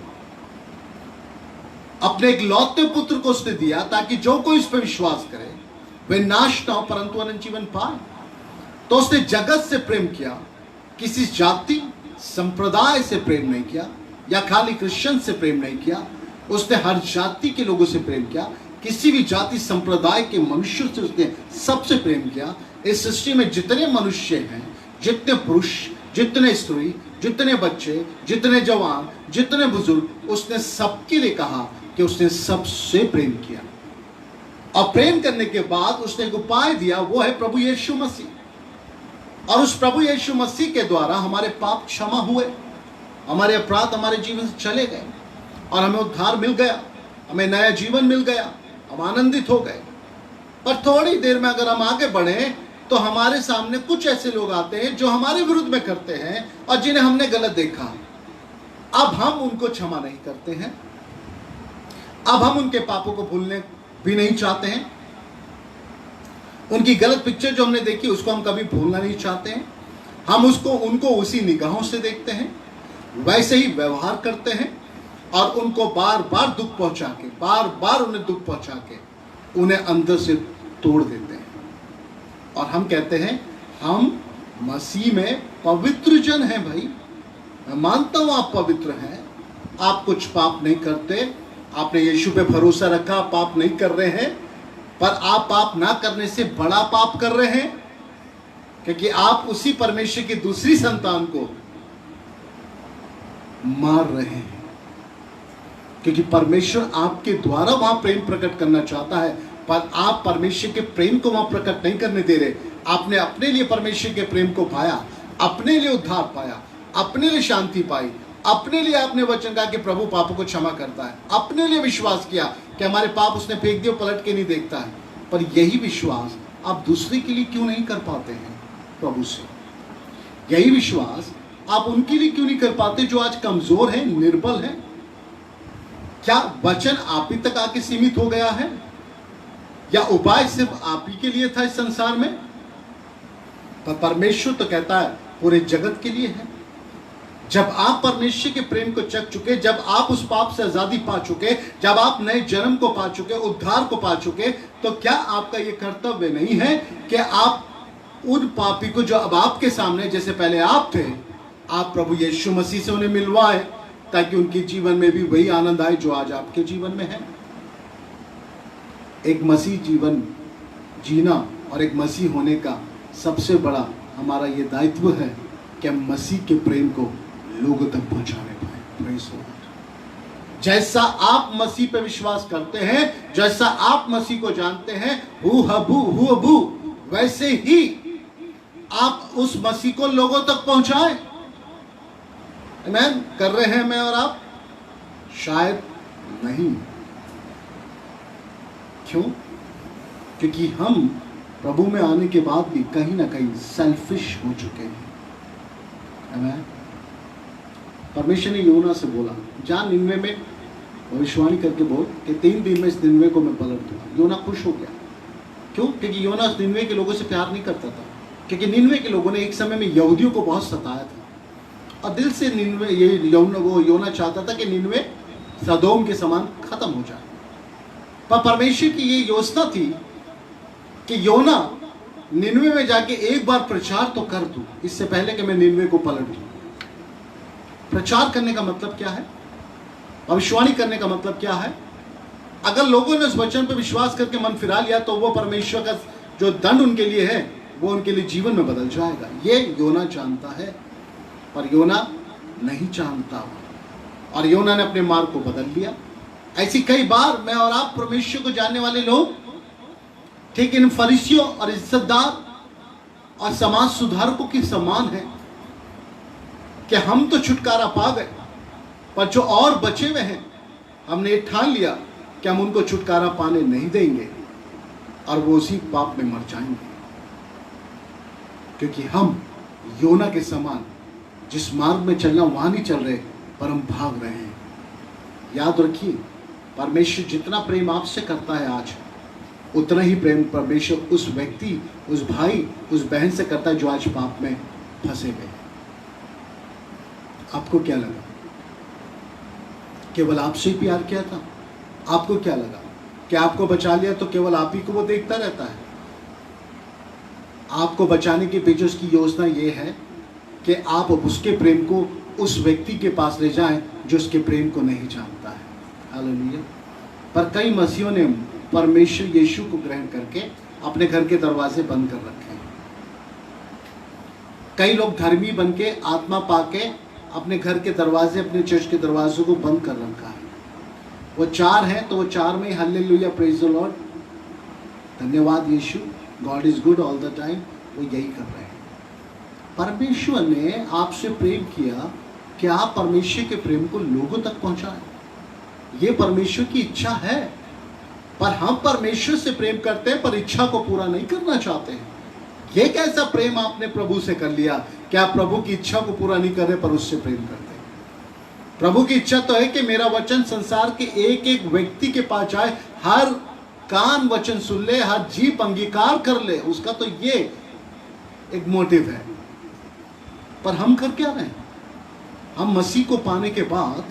अपने एक लौते पुत्र को उसने दिया ताकि जो कोई उस पर विश्वास करे वे नाश ना हो परंतु अनंत जीवन पाए। तो उसने जगत से प्रेम किया, किसी जाति, संप्रदाय से प्रेम नहीं किया या खाली क्रिश्चियन से प्रेम नहीं किया, उसने हर जाति के लोगों से प्रेम किया, किसी भी जाति संप्रदाय के मनुष्यों से उसने सबसे प्रेम किया। इस सृष्टि में जितने मनुष्य हैं, जितने पुरुष, जितने स्त्री, जितने बच्चे, जितने जवान, जितने बुजुर्ग, उसने सबके लिए कहा कि उसने सबसे प्रेम किया। और प्रेम करने के बाद उसने एक उपाय दिया, वो है प्रभु यीशु मसीह। और उस प्रभु यीशु मसीह के द्वारा हमारे पाप क्षमा हुए, हमारे अपराध हमारे जीवन से चले गए और हमें उद्धार मिल गया, हमें नया जीवन मिल गया, हम आनंदित हो गए। पर थोड़ी देर में अगर हम आगे बढ़े तो हमारे सामने कुछ ऐसे लोग आते हैं जो हमारे विरुद्ध में करते हैं और जिन्हें हमने गलत देखा। अब हम उनको क्षमा नहीं करते हैं, अब हम उनके पापों को भूलने भी नहीं चाहते हैं। उनकी गलत पिक्चर जो हमने देखी उसको हम कभी भूलना नहीं चाहते हैं। हम उनको उसी निगाहों से देखते हैं, वैसे ही व्यवहार करते हैं और उनको बार बार दुख पहुंचा के, बार बार उन्हें दुख पहुंचा के उन्हें अंदर से तोड़ देते हैं। और हम कहते हैं हम मसीह में पवित्र जन हैं। भाई, मैं मानता हूं आप पवित्र हैं, आप कुछ पाप नहीं करते, आपने यीशु पे भरोसा रखा, पाप नहीं कर रहे हैं, पर आप पाप ना करने से बड़ा पाप कर रहे हैं, क्योंकि आप उसी परमेश्वर की दूसरी संतान को मार रहे हैं। क्योंकि परमेश्वर आपके द्वारा वहां प्रेम प्रकट करना चाहता है, पर आप परमेश्वर के प्रेम को वहां प्रकट नहीं करने दे रहे। आपने अपने लिए परमेश्वर के प्रेम को पाया, अपने लिए उद्धार पाया, अपने लिए शांति पाई, अपने लिए आपने वचन कहा कि प्रभु पापों को क्षमा करता है, अपने लिए विश्वास किया कि हमारे पाप उसने फेंक दिए, पलट के नहीं देखता है। पर यही विश्वास आप दूसरे के लिए क्यों नहीं कर पाते हैं प्रभु से? यही विश्वास आप उनके लिए क्यों नहीं कर पाते जो आज कमजोर हैं, निर्बल हैं? क्या वचन आप ही तक आके सीमित हो गया है या उपाय सिर्फ आप ही के लिए था इस संसार में? पर परमेश्वर तो कहता है पूरे जगत के लिए है। जब आप परमेश्वर के प्रेम को चख चुके, जब आप उस पाप से आजादी पा चुके, जब आप नए जन्म को पा चुके, उद्धार को पा चुके, तो क्या आपका यह कर्तव्य नहीं है कि आप उन पापी को जो अब आपके सामने, जैसे पहले आप थे, आप प्रभु यीशु मसीह से उन्हें मिलवाएं, ताकि उनके जीवन में भी वही आनंद आए जो आज आपके जीवन में है। एक मसीह जीवन जीना और एक मसीह होने का सबसे बड़ा हमारा ये दायित्व है कि हम मसीह के प्रेम को लोगों तक पहुंचाने पाए। Praise the Lord. जैसा आप मसीह पे विश्वास करते हैं, जैसा आप मसीह को जानते हैं हु हबू, वैसे ही आप उस मसीह को लोगों तक पहुंचाएं। आमीन। कर रहे हैं मैं और आप? शायद नहीं। क्यों? क्योंकि हम प्रभु में आने के बाद भी कहीं ना कहीं सेल्फिश हो चुके हैं। आमीन। परमेश्वर ने योना से बोला, जा निन्वे में भविष्यवाणी करके बोल कि 3 दिन में इस निन्वे को मैं पलट दूंगा। योना खुश हो गया। क्यों? क्योंकि योना निन्वे के लोगों से प्यार नहीं करता था, क्योंकि निन्वे के लोगों ने एक समय में यहूदियों को बहुत सताया था और दिल से निन्वे योना चाहता था कि निन्वे सदोम के समान खत्म हो जाए। पर परमेश्वर की ये योजना थी कि योना निन्वे में जाके एक बार प्रचार तो कर दूं, इससे पहले कि मैं निन्वे को पलट दूं। प्रचार करने का मतलब क्या है? भविष्यवाणी करने का मतलब क्या है? अगर लोगों ने उस वचन पर विश्वास करके मन फिरा लिया तो वो परमेश्वर का जो दंड उनके लिए है वो उनके लिए जीवन में बदल जाएगा। ये योना जानता है, पर योना नहीं जानता और योना ने अपने मार्ग को बदल लिया। ऐसी कई बार मैं और आप परमेश्वर को जानने वाले लोग ठीक इन फरीसियों और इज्जतदार और समाज सुधारकों के समान है कि हम तो छुटकारा पा गए, पर जो और बचे हुए हैं हमने ये ठान लिया कि हम उनको छुटकारा पाने नहीं देंगे और वो उसी पाप में मर जाएंगे। क्योंकि हम योना के समान जिस मार्ग में चलना वहां नहीं चल रहे, पर हम भाग रहे हैं। याद रखिए, परमेश्वर जितना प्रेम आपसे करता है आज, उतना ही प्रेम परमेश्वर उस व्यक्ति, उस भाई, उस बहन से करता है जो आज पाप में फंसे हुए हैं। आपको क्या लगा? केवल आपसे ही प्यार किया था? आपको क्या लगा कि आपको बचा लिया तो केवल आप ही को वो देखता रहता है? आपको बचाने के पीछे उसकी योजना ये है कि आप उसके प्रेम को उस व्यक्ति के पास ले जाएं जो उसके प्रेम को नहीं जानता है। हालेलुया। पर कई मसीहों ने परमेश्वर यीशु को ग्रहण करके अपने घर के दरवाजे बंद कर रखे हैं। कई लोग धर्मी बन के आत्मा पाके अपने घर के दरवाजे, अपने चर्च के दरवाजों को बंद कर रखा है। वो 4 हैं तो वो 4 में हालेलुया, प्रेज द लॉर्ड, धन्यवाद Yeshu, God is good all the time, वो यही कर रहे हैं। परमेश्वर ने आपसे प्रेम किया कि आप परमेश्वर के प्रेम को लोगों तक पहुंचाएं। ये परमेश्वर की इच्छा है। पर हम परमेश्वर से प्रेम करते हैं पर इच्छा को पूरा नहीं करना चाहते हैं। ये कैसा प्रेम आपने प्रभु से कर लिया कि आप प्रभु की इच्छा को पूरा नहीं कर रहे पर उससे प्रेम करते हैं। प्रभु की इच्छा तो है कि मेरा वचन संसार के एक एक व्यक्ति के पास जाए, हर कान वचन सुन ले, हर जीभ अंगीकार कर ले, उसका तो ये एक मोटिव है। पर हम कर क्या रहे हैं? हम मसीह को पाने के बाद,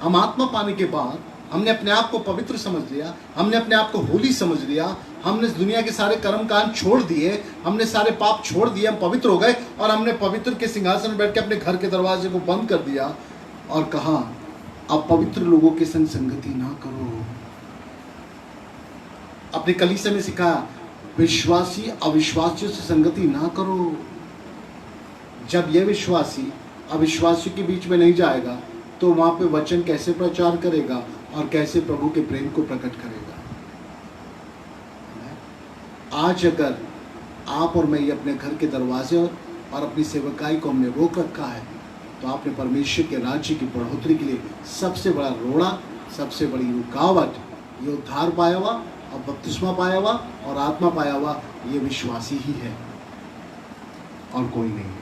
हम आत्मा पाने के बाद, हमने अपने आप को पवित्र समझ लिया, हमने अपने आप को होली समझ लिया, हमने दुनिया के सारे कर्म कांड छोड़ दिए, हमने सारे पाप छोड़ दिए, हम पवित्र हो गए और हमने पवित्र के सिंहासन में बैठ के अपने घर के दरवाजे को बंद कर दिया और कहा अब पवित्र लोगों के संग संगति ना करो। अपने कलीसिया में सिखाया विश्वासी अविश्वासियों से संगति ना करो। जब यह विश्वासी अविश्वासियों के बीच में नहीं जाएगा तो वहां पे वचन कैसे प्रचार करेगा और कैसे प्रभु के प्रेम को प्रकट करेगा? आज अगर आप और मैं ये अपने घर के दरवाजे और अपनी सेवकाई को हमने रोक रखा है तो आपने परमेश्वर के राज्य की बढ़ोतरी के लिए सबसे बड़ा रोड़ा, सबसे बड़ी रुकावट, ये उद्धार पाया हुआ और बपतिस्मा पाया हुआ और आत्मा पाया हुआ ये विश्वासी ही है और कोई नहीं।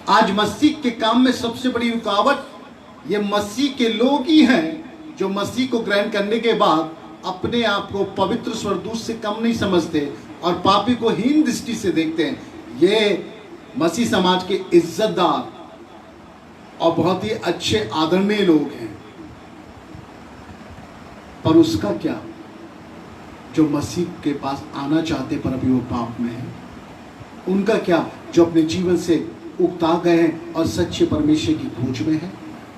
आज मसीह के काम में सबसे बड़ी रुकावट ये मसीह के लोग ही हैं जो मसीह को ग्रहण करने के बाद अपने आप को पवित्र स्वर्गदूत से कम नहीं समझते और पापी को हीन दृष्टि से देखते हैं। ये मसीह समाज के इज्जतदार और बहुत ही अच्छे आदरणीय लोग हैं। पर उसका क्या जो मसीह के पास आना चाहते पर अभी वो पाप में है? उनका क्या जो अपने जीवन से उकता गए हैं और सच्चे परमेश्वर की खोज में हैं?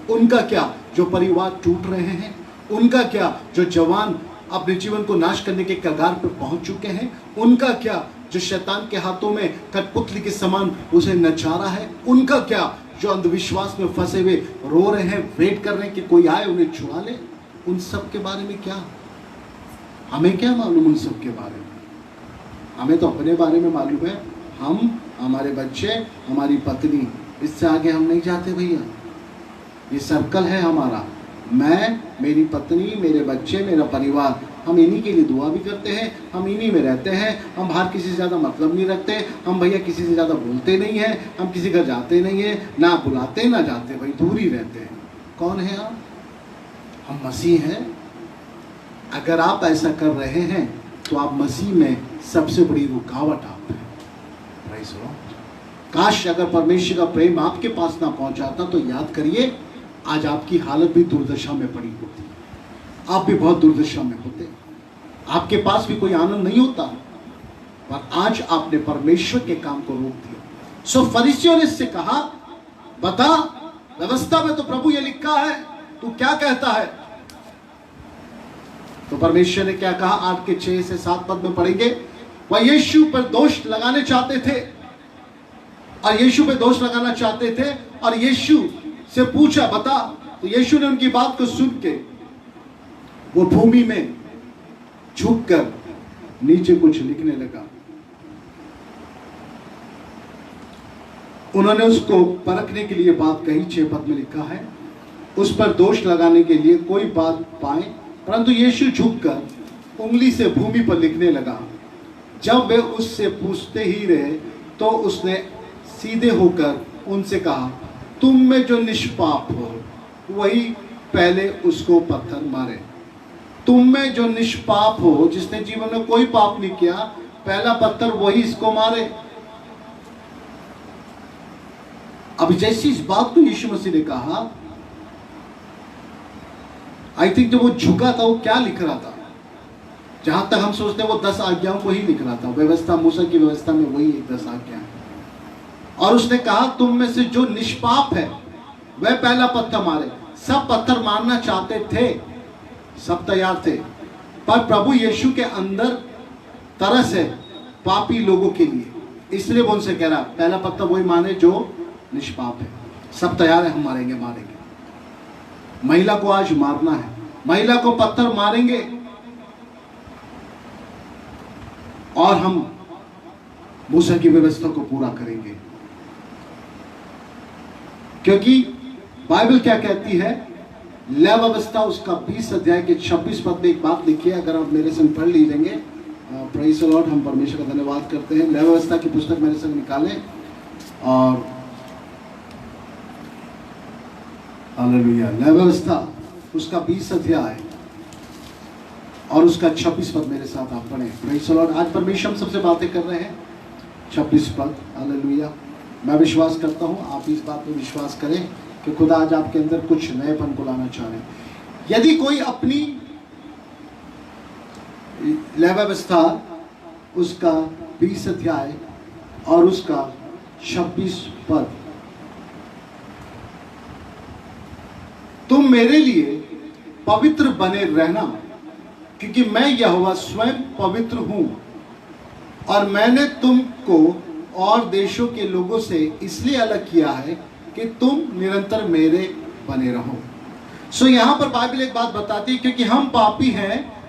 उनका क्या जो परिवार टूट रहे हैं? उनका क्या जो जवान अपने जीवन को नाश करने के कगार पर पहुंच चुके हैं? उनका क्या जो शैतान के हाथों में कठपुतली के समान उसे नचा रहा है? उनका क्या जो अंधविश्वास में फंसे हुए रो रहे हैं, वेट कर रहे हैं कि कोई आए उन्हें छुड़ा ले? उन सब के बारे में क्या हमें क्या मालूम? उन सब के बारे में हमें तो अपने बारे में मालूम है। हम, हमारे बच्चे, हमारी पत्नी, इससे आगे हम नहीं जाते भैया। ये सर्कल है हमारा। मैं, मेरी पत्नी, मेरे बच्चे, मेरा परिवार, हम इन्हीं के लिए दुआ भी करते हैं, हम इन्हीं में रहते हैं। हम बाहर किसी से ज़्यादा मतलब नहीं रखते। हम भैया किसी से ज़्यादा बोलते नहीं हैं, हम किसी घर जाते नहीं हैं, ना बुलाते ना जाते, भाई दूर ही रहते हैं। कौन है आप? हम मसीह हैं। अगर आप ऐसा कर रहे हैं तो आप मसीह में सबसे बड़ी रुकावट आप हैं। काश अगर परमेश्वर का प्रेम आपके पास ना पहुंचाता तो याद करिए आज आपकी हालत भी दुर्दशा में पड़ी होती, आप भी बहुत दुर्दशा में होते, आपके पास भी कोई आनंद नहीं होता। पर आज आपने परमेश्वर के काम को रोक दिया। सो फरीसियों ने इससे कहा, बता, व्यवस्था में तो प्रभु ये लिखा है, तू क्या कहता है? तो परमेश्वर ने क्या कहा? 8 के 6 से 7 पद में पढ़ेंगे। वह यीशु पर दोष लगाने चाहते थे और यीशु पे दोष लगाना चाहते थे और यीशु से पूछा, बता। तो यीशु ने उनकी बात को सुन के वो भूमि में झुककर नीचे कुछ लिखने लगा। उन्होंने उसको परखने के लिए बात कही। 6 पद में लिखा है, उस पर दोष लगाने के लिए कोई बात पाए, परंतु यीशु झुककर उंगली से भूमि पर लिखने लगा। जब वे उससे पूछते ही रहे तो उसने सीधे होकर उनसे कहा, तुम में जो निष्पाप हो वही पहले उसको पत्थर मारे। तुम में जो निष्पाप हो, जिसने जीवन में कोई पाप नहीं किया, पहला पत्थर वही इसको मारे। अब जैसी इस बात को यीशु मसीह ने कहा, आई थिंक जब वो झुका था वो क्या लिख रहा था? जहां तक हम सोचते हैं वो 10 आज्ञाओं को ही लिख रहा था। व्यवस्था, मूसा की व्यवस्था में वही 10 आज्ञा है। और उसने कहा तुम में से जो निष्पाप है वह पहला पत्थर मारे। सब पत्थर मारना चाहते थे, सब तैयार थे, पर प्रभु यीशु के अंदर तरस है पापी लोगों के लिए, इसलिए वो उनसे कह रहा पहला पत्थर वही मारे जो निष्पाप है। सब तैयार है, हम मारेंगे मारेंगे। महिला को आज मारना है, महिला को पत्थर मारेंगे और हम मूसा की व्यवस्था को पूरा करेंगे। क्योंकि बाइबल क्या कहती है, लय व्यवस्था उसका 20 अध्याय के 26 पद में एक बात लिखी है, अगर आप मेरे संग पढ़ लीजिएंगे। प्रेज़ द लॉर्ड, हम परमेश्वर का धन्यवाद करते हैं। लय व्यवस्था की पुस्तक मेरे संग निकालें और हालेलुया। लय व्यवस्था उसका 20 अध्याय और उसका 26 पद मेरे साथ आप पढ़ें। Praise the Lord. आज परमेश्वर हम सबसे बातें कर रहे हैं। 26 पद, हालेलुया। मैं विश्वास करता हूं आप इस बात पर विश्वास करें कि खुदा आज आपके अंदर कुछ नएपन को लाना चाह रहे हैं। यदि कोई अपनी लय व्यवस्था उसका 20 अध्याय और उसका 26 पद, तुम मेरे लिए पवित्र बने रहना क्योंकि मैं यहोवा स्वयं पवित्र हूं और मैंने तुमको और देशों के लोगों से इसलिए अलग किया है कि तुम निरंतर मेरे बने रहो। सो यहां पर बाइबल एक बात बताती है, क्योंकि हम पापी हैं।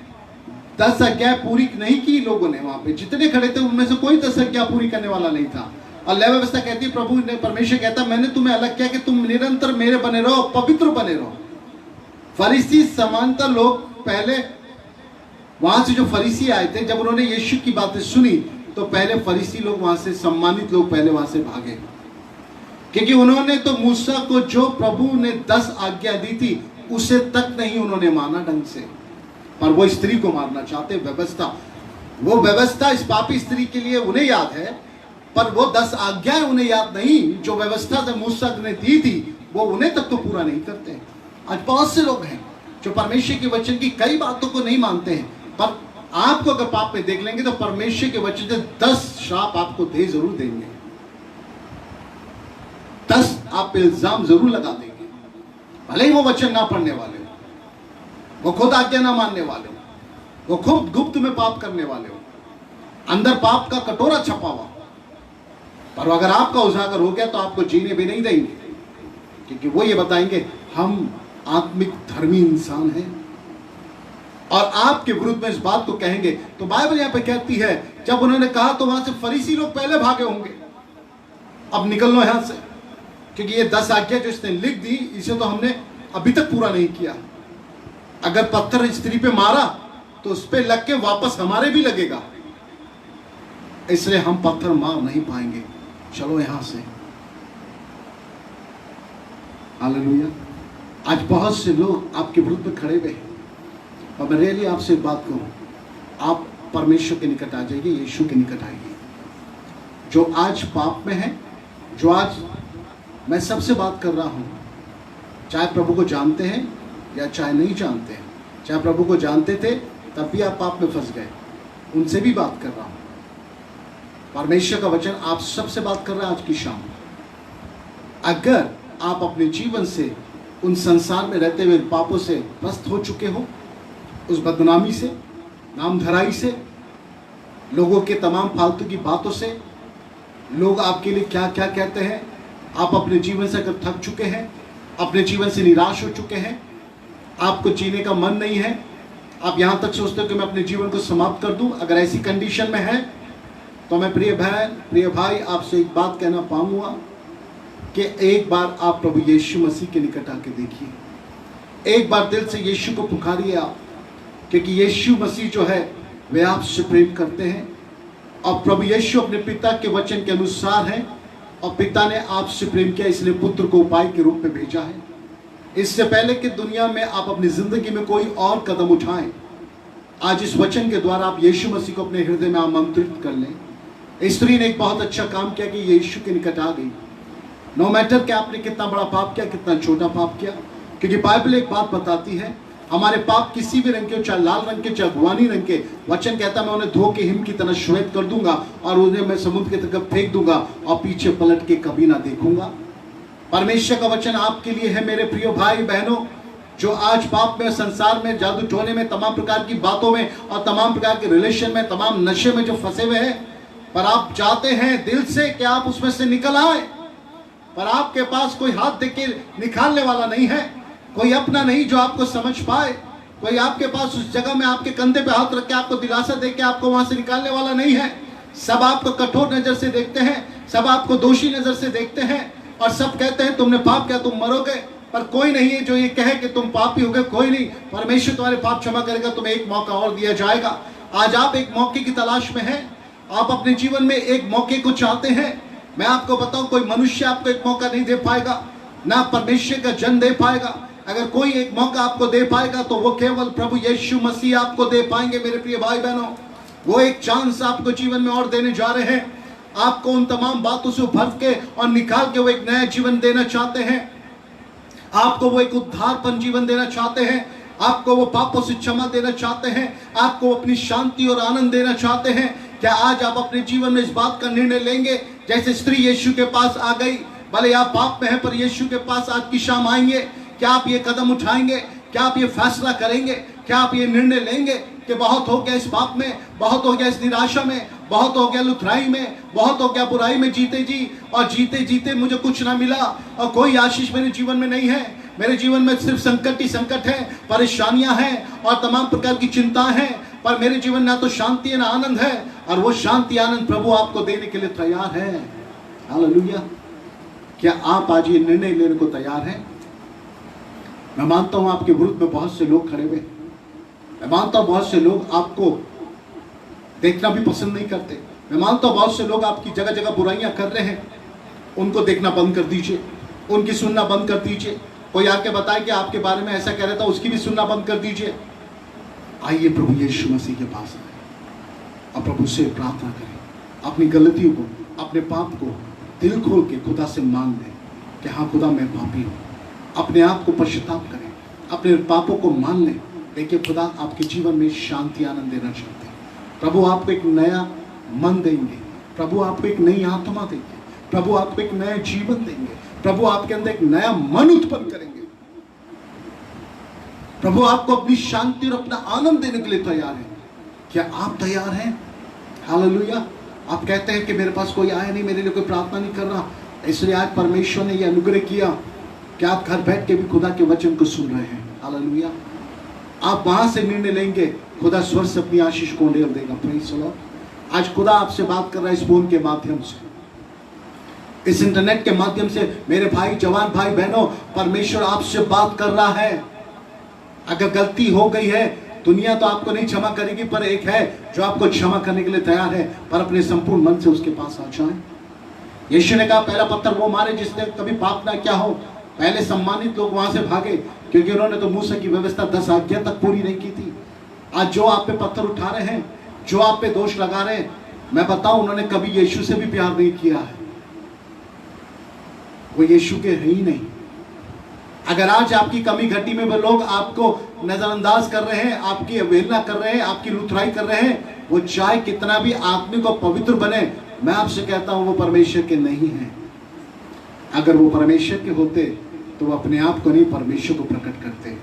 10 आज्ञा पूरी नहीं की लोगों ने, वहां पे जितने खड़े थे उनमें से कोई 10 आज्ञा पूरी करने वाला नहीं था। और लय व्यवस्था कहती है, प्रभु ने परमेश्वर कहता मैंने तुम्हें अलग किया कि तुम निरंतर मेरे बने रहो, पवित्र बने रहो। फरीसी समानता लोग पहले वहां से जो फरीसी आए थे, जब उन्होंने यीशु की बातें सुनी तो पहले फरीसी लोग वहां से, सम्मानित लोग पहले वहां से भागे, क्योंकि उन्होंने तो मूसा को जो प्रभु ने 10 आज्ञा दी थी उसे तक नहीं उन्होंने माना ढंग से, पर वो स्त्री को मारना चाहते। व्यवस्था, वो व्यवस्था इस पापी स्त्री के लिए उन्हें याद है, पर वो 10 आज्ञाएं उन्हें याद नहीं जो व्यवस्था से मूसा ने दी थी, वो उन्हें तक तो पूरा नहीं करते। आज बहुत से लोग हैं जो परमेश्वर के वचन की कई बातों को नहीं मानते हैं, पर आपको अगर पाप में देख लेंगे तो परमेश्वर के वचन से 10 श्राप आपको दे जरूर देंगे, 10 आप पे इल्जाम जरूर लगा देंगे। भले ही वो वचन ना पढ़ने वाले हो, वो खुद आज्ञा ना मानने वाले हो, वो खुद गुप्त में पाप करने वाले हो, अंदर पाप का कटोरा छपा हुआ, पर अगर आपका उजागर हो गया तो आपको जीने भी नहीं देंगे, क्योंकि वो ये बताएंगे हम आत्मिक धर्मी इंसान हैं और आपके विरुद्ध में इस बात को कहेंगे। तो बाइबल यहां पे कहती है, जब उन्होंने कहा तो वहां से फरीसी लोग पहले भागे होंगे, अब निकल लो यहां से, क्योंकि ये 10 आज्ञा जो इसने लिख दी इसे तो हमने अभी तक पूरा नहीं किया। अगर पत्थर स्त्री पे मारा तो उस पे लग के वापस हमारे भी लगेगा, इसलिए हम पत्थर मार नहीं पाएंगे, चलो यहां से। हालेलुया। आज बहुत से लोग आपके विरुद्ध में खड़े हुए हैं और मैं रियली आपसे एक बात कहूं, आप परमेश्वर के निकट आ जाइए, यीशु के निकट आइए। जो आज पाप में है, जो आज मैं सबसे बात कर रहा हूं, चाहे प्रभु को जानते हैं या चाहे नहीं जानते हैं, चाहे प्रभु को जानते थे तब भी आप पाप में फंस गए, उनसे भी बात कर रहा हूं। परमेश्वर का वचन आप सबसे बात कर रहा है आज की शाम। अगर आप अपने जीवन से, उन संसार में रहते हुए पापों से ग्रस्त हो चुके हो, उस बदनामी से, नामधराई से, लोगों के तमाम फालतू की बातों से, लोग आपके लिए क्या क्या कहते हैं, आप अपने जीवन से अगर थक चुके हैं, अपने जीवन से निराश हो चुके हैं, आपको जीने का मन नहीं है, आप यहाँ तक सोचते हो कि मैं अपने जीवन को समाप्त कर दूं, अगर ऐसी कंडीशन में है तो मैं प्रिय बहन, प्रिय भाई, आपसे एक बात कहना पाऊंगा कि एक बार आप प्रभु यीशु मसीह के निकट आके देखिए, एक बार दिल से यीशु को पुकारिए आप, क्योंकि यीशु मसीह जो है वे आपसे प्रेम करते हैं और प्रभु यीशु अपने पिता के वचन के अनुसार है और पिता ने आपसे प्रेम किया, इसलिए पुत्र को उपाय के रूप में भेजा है। इससे पहले कि दुनिया में आप अपनी जिंदगी में कोई और कदम उठाएं, आज इस वचन के द्वारा आप यीशु मसीह को अपने हृदय में आमंत्रित कर लें। स्त्री ने एक बहुत अच्छा काम किया कि यीशु के निकट आ गई। नो मैटर कि आपने कितना बड़ा पाप किया, कितना छोटा पाप किया, क्योंकि बाइबल एक बात बताती है हमारे पाप किसी भी रंग के, चाहे लाल रंग के, चाहे गुआनी रंग के, वचन कहता है मैं उन्हें धो के हिम की तरह श्वेत कर दूंगा और उन्हें मैं समुद्र की तरफ फेंक दूंगा और पीछे पलट के कभी ना देखूंगा। परमेश्वर का वचन आपके लिए है मेरे प्रिय भाई बहनों, जो आज पाप में, संसार में, जादू टोने में, तमाम प्रकार की बातों में और तमाम प्रकार के रिलेशन में, तमाम नशे में जो फंसे हुए हैं, पर आप चाहते हैं दिल से कि आप उसमें से निकल आए, पर आपके पास कोई हाथ देके निकालने वाला नहीं है, कोई अपना नहीं जो आपको समझ पाए, कोई आपके पास उस जगह में आपके कंधे पे हाथ रख के आपको दिलासा दे के आपको वहां से निकालने वाला नहीं है। सब आपको कठोर नजर से देखते हैं, सब आपको दोषी नजर से देखते हैं और सब कहते हैं तुमने पाप किया, तुम मरोगे, पर कोई नहीं है जो ये कहे कि तुम पापी हो गए। कोई नहीं, परमेश्वर तुम्हारे पाप क्षमा करेगा, तुम्हें एक मौका और दिया जाएगा। आज आप एक मौके की तलाश में हैं, आप अपने जीवन में एक मौके को चाहते हैं। मैं आपको बताऊं, कोई मनुष्य आपको एक मौका नहीं दे पाएगा, ना परमेश्वर का जन दे पाएगा। अगर कोई एक मौका आपको दे पाएगा तो वो केवल प्रभु यीशु मसीह आपको दे पाएंगे मेरे प्रिय भाई बहनों। वो एक चांस आपको जीवन में और देने जा रहे हैं। आपको उन तमाम बातों से उभर के और निकाल के वो एक नया जीवन देना चाहते हैं। आपको वो एक उद्धारपन जीवन देना चाहते हैं। आपको वो पापों से क्षमा देना चाहते हैं। आपको अपनी शांति और आनंद देना चाहते हैं। क्या आज आप अपने जीवन में इस बात का निर्णय लेंगे, जैसे स्त्री यीशु के पास आ गई, भले आप पाप में हैं पर यीशु के पास आज की शाम आएंगे? क्या आप ये कदम उठाएंगे? क्या आप ये फैसला करेंगे? क्या आप ये निर्णय लेंगे कि बहुत हो गया इस पाप में, बहुत हो गया इस निराशा में, बहुत हो गया लुथराई में, बहुत हो गया बुराई में जीते जी, और जीते जीते मुझे कुछ ना मिला और कोई आशीष मेरे जीवन में नहीं है। मेरे जीवन में सिर्फ संकट ही संकट है, परेशानियां हैं और तमाम प्रकार की चिंताएं हैं, पर मेरे जीवन ना तो शांति है ना आनंद है। और वो शांति आनंद प्रभु आपको देने के लिए तैयार है। हालेलुया। क्या आप आज ये निर्णय लेने को तैयार हैं? मैं मानता हूं आपके विरुद्ध में बहुत से लोग खड़े हुए। मैं मानता हूं बहुत से लोग आपको देखना भी पसंद नहीं करते। मैं मानता हूं बहुत से लोग आपकी जगह जगह बुराइयां कर रहे हैं। उनको देखना बंद कर दीजिए, उनकी सुनना बंद कर दीजिए। कोई आके बताए कि आपके बारे में ऐसा कह रहा था, उसकी भी सुनना बंद कर दीजिए। आइए प्रभु यीशु मसीह के पास आए और प्रभु से प्रार्थना करें। अपनी गलतियों को, अपने पाप को दिल खोल के खुदा से मान लें कि हाँ खुदा मैं पापी हूँ। अपने आप को पश्चाताप करें, अपने पापों को मान लें। देखिए खुदा आपके जीवन में शांति आनंद देना चाहते हैं। प्रभु आपको एक नया मन देंगे, प्रभु आपको एक नई आत्मा देंगे, प्रभु आपको एक नया जीवन देंगे, प्रभु आपके अंदर एक नया मन उत्पन्न करेंगे। प्रभु आपको अपनी शांति और अपना आनंद देने के लिए तैयार है। क्या आप तैयार हैं? हालेलुया। आप कहते हैं कि मेरे पास कोई आया नहीं, मेरे लिए कोई प्रार्थना नहीं कर रहा, इसलिए आज परमेश्वर ने यह अनुग्रह किया कि आप घर बैठ के भी खुदा के वचन को सुन रहे हैं। हालेलुया। आप वहां से निर्णय लेंगे, खुदा स्वर से अपनी आशीष को ढेर देगा। Praise the Lord. आज खुदा आपसे बात कर रहा है इस फोन के माध्यम से, इस इंटरनेट के माध्यम से। मेरे भाई, जवान भाई बहनों, परमेश्वर आपसे बात कर रहा है। अगर गलती हो गई है, दुनिया तो आपको नहीं क्षमा करेगी, पर एक है जो आपको क्षमा करने के लिए तैयार है। पर अपने संपूर्ण मन से उसके पास आ जाए। यीशु ने कहा पहला पत्थर वो मारे जिसने कभी पाप ना किया हो। पहले सम्मानित लोग वहां से भागे क्योंकि उन्होंने तो मूसा की व्यवस्था 10 आज्ञा तक पूरी नहीं की थी। आज जो आप पे पत्थर उठा रहे हैं, जो आप पे दोष लगा रहे हैं, मैं बताऊं उन्होंने कभी यीशु से भी प्यार नहीं किया है। वो यीशु के है ही नहीं। अगर आज आपकी कमी घटी में वो लोग आपको नजरअंदाज कर रहे हैं, आपकी अवहेलना कर रहे हैं, आपकी लुथराई कर रहे हैं, वो चाहे कितना भी आत्मिक और पवित्र बने, मैं आपसे कहता हूं वो परमेश्वर के नहीं है। अगर वो परमेश्वर के होते तो वो अपने आप को नहीं, परमेश्वर को प्रकट करते,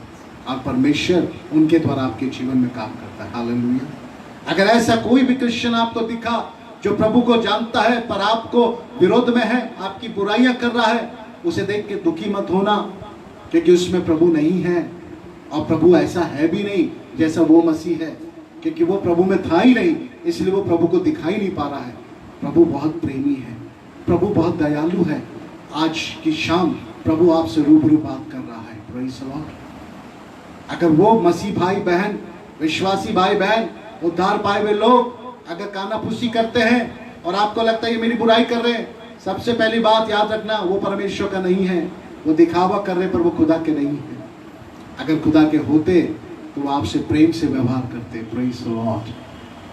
और परमेश्वर उनके द्वारा आपके जीवन में काम करता है। हालेलुया। अगर ऐसा कोई भी क्रिश्चियन आपको दिखा जो प्रभु को जानता है पर आपको विरोध में है, आपकी बुराइयां कर रहा है, उसे देख के दुखी मत होना, क्योंकि उसमें प्रभु नहीं है। और प्रभु ऐसा है भी नहीं जैसा वो मसीह है, क्योंकि वो प्रभु में था ही नहीं, इसलिए वो प्रभु को दिखाई नहीं पा रहा है। प्रभु बहुत प्रेमी है, प्रभु बहुत दयालु है। आज की शाम प्रभु आपसे रूबरू बात कर रहा है। Praise the Lord. अगर वो मसीह भाई बहन, विश्वासी भाई बहन, उद्धार पाए हुए लोग अगर कानाफूसी करते हैं और आपको लगता है ये मेरी बुराई कर रहे हैं, सबसे पहली बात याद रखना, वो परमेश्वर का नहीं है। वो दिखावा कर रहे पर वो खुदा के नहीं है। अगर खुदा के होते तो वो आपसे प्रेम से व्यवहार करते। Praise the Lord.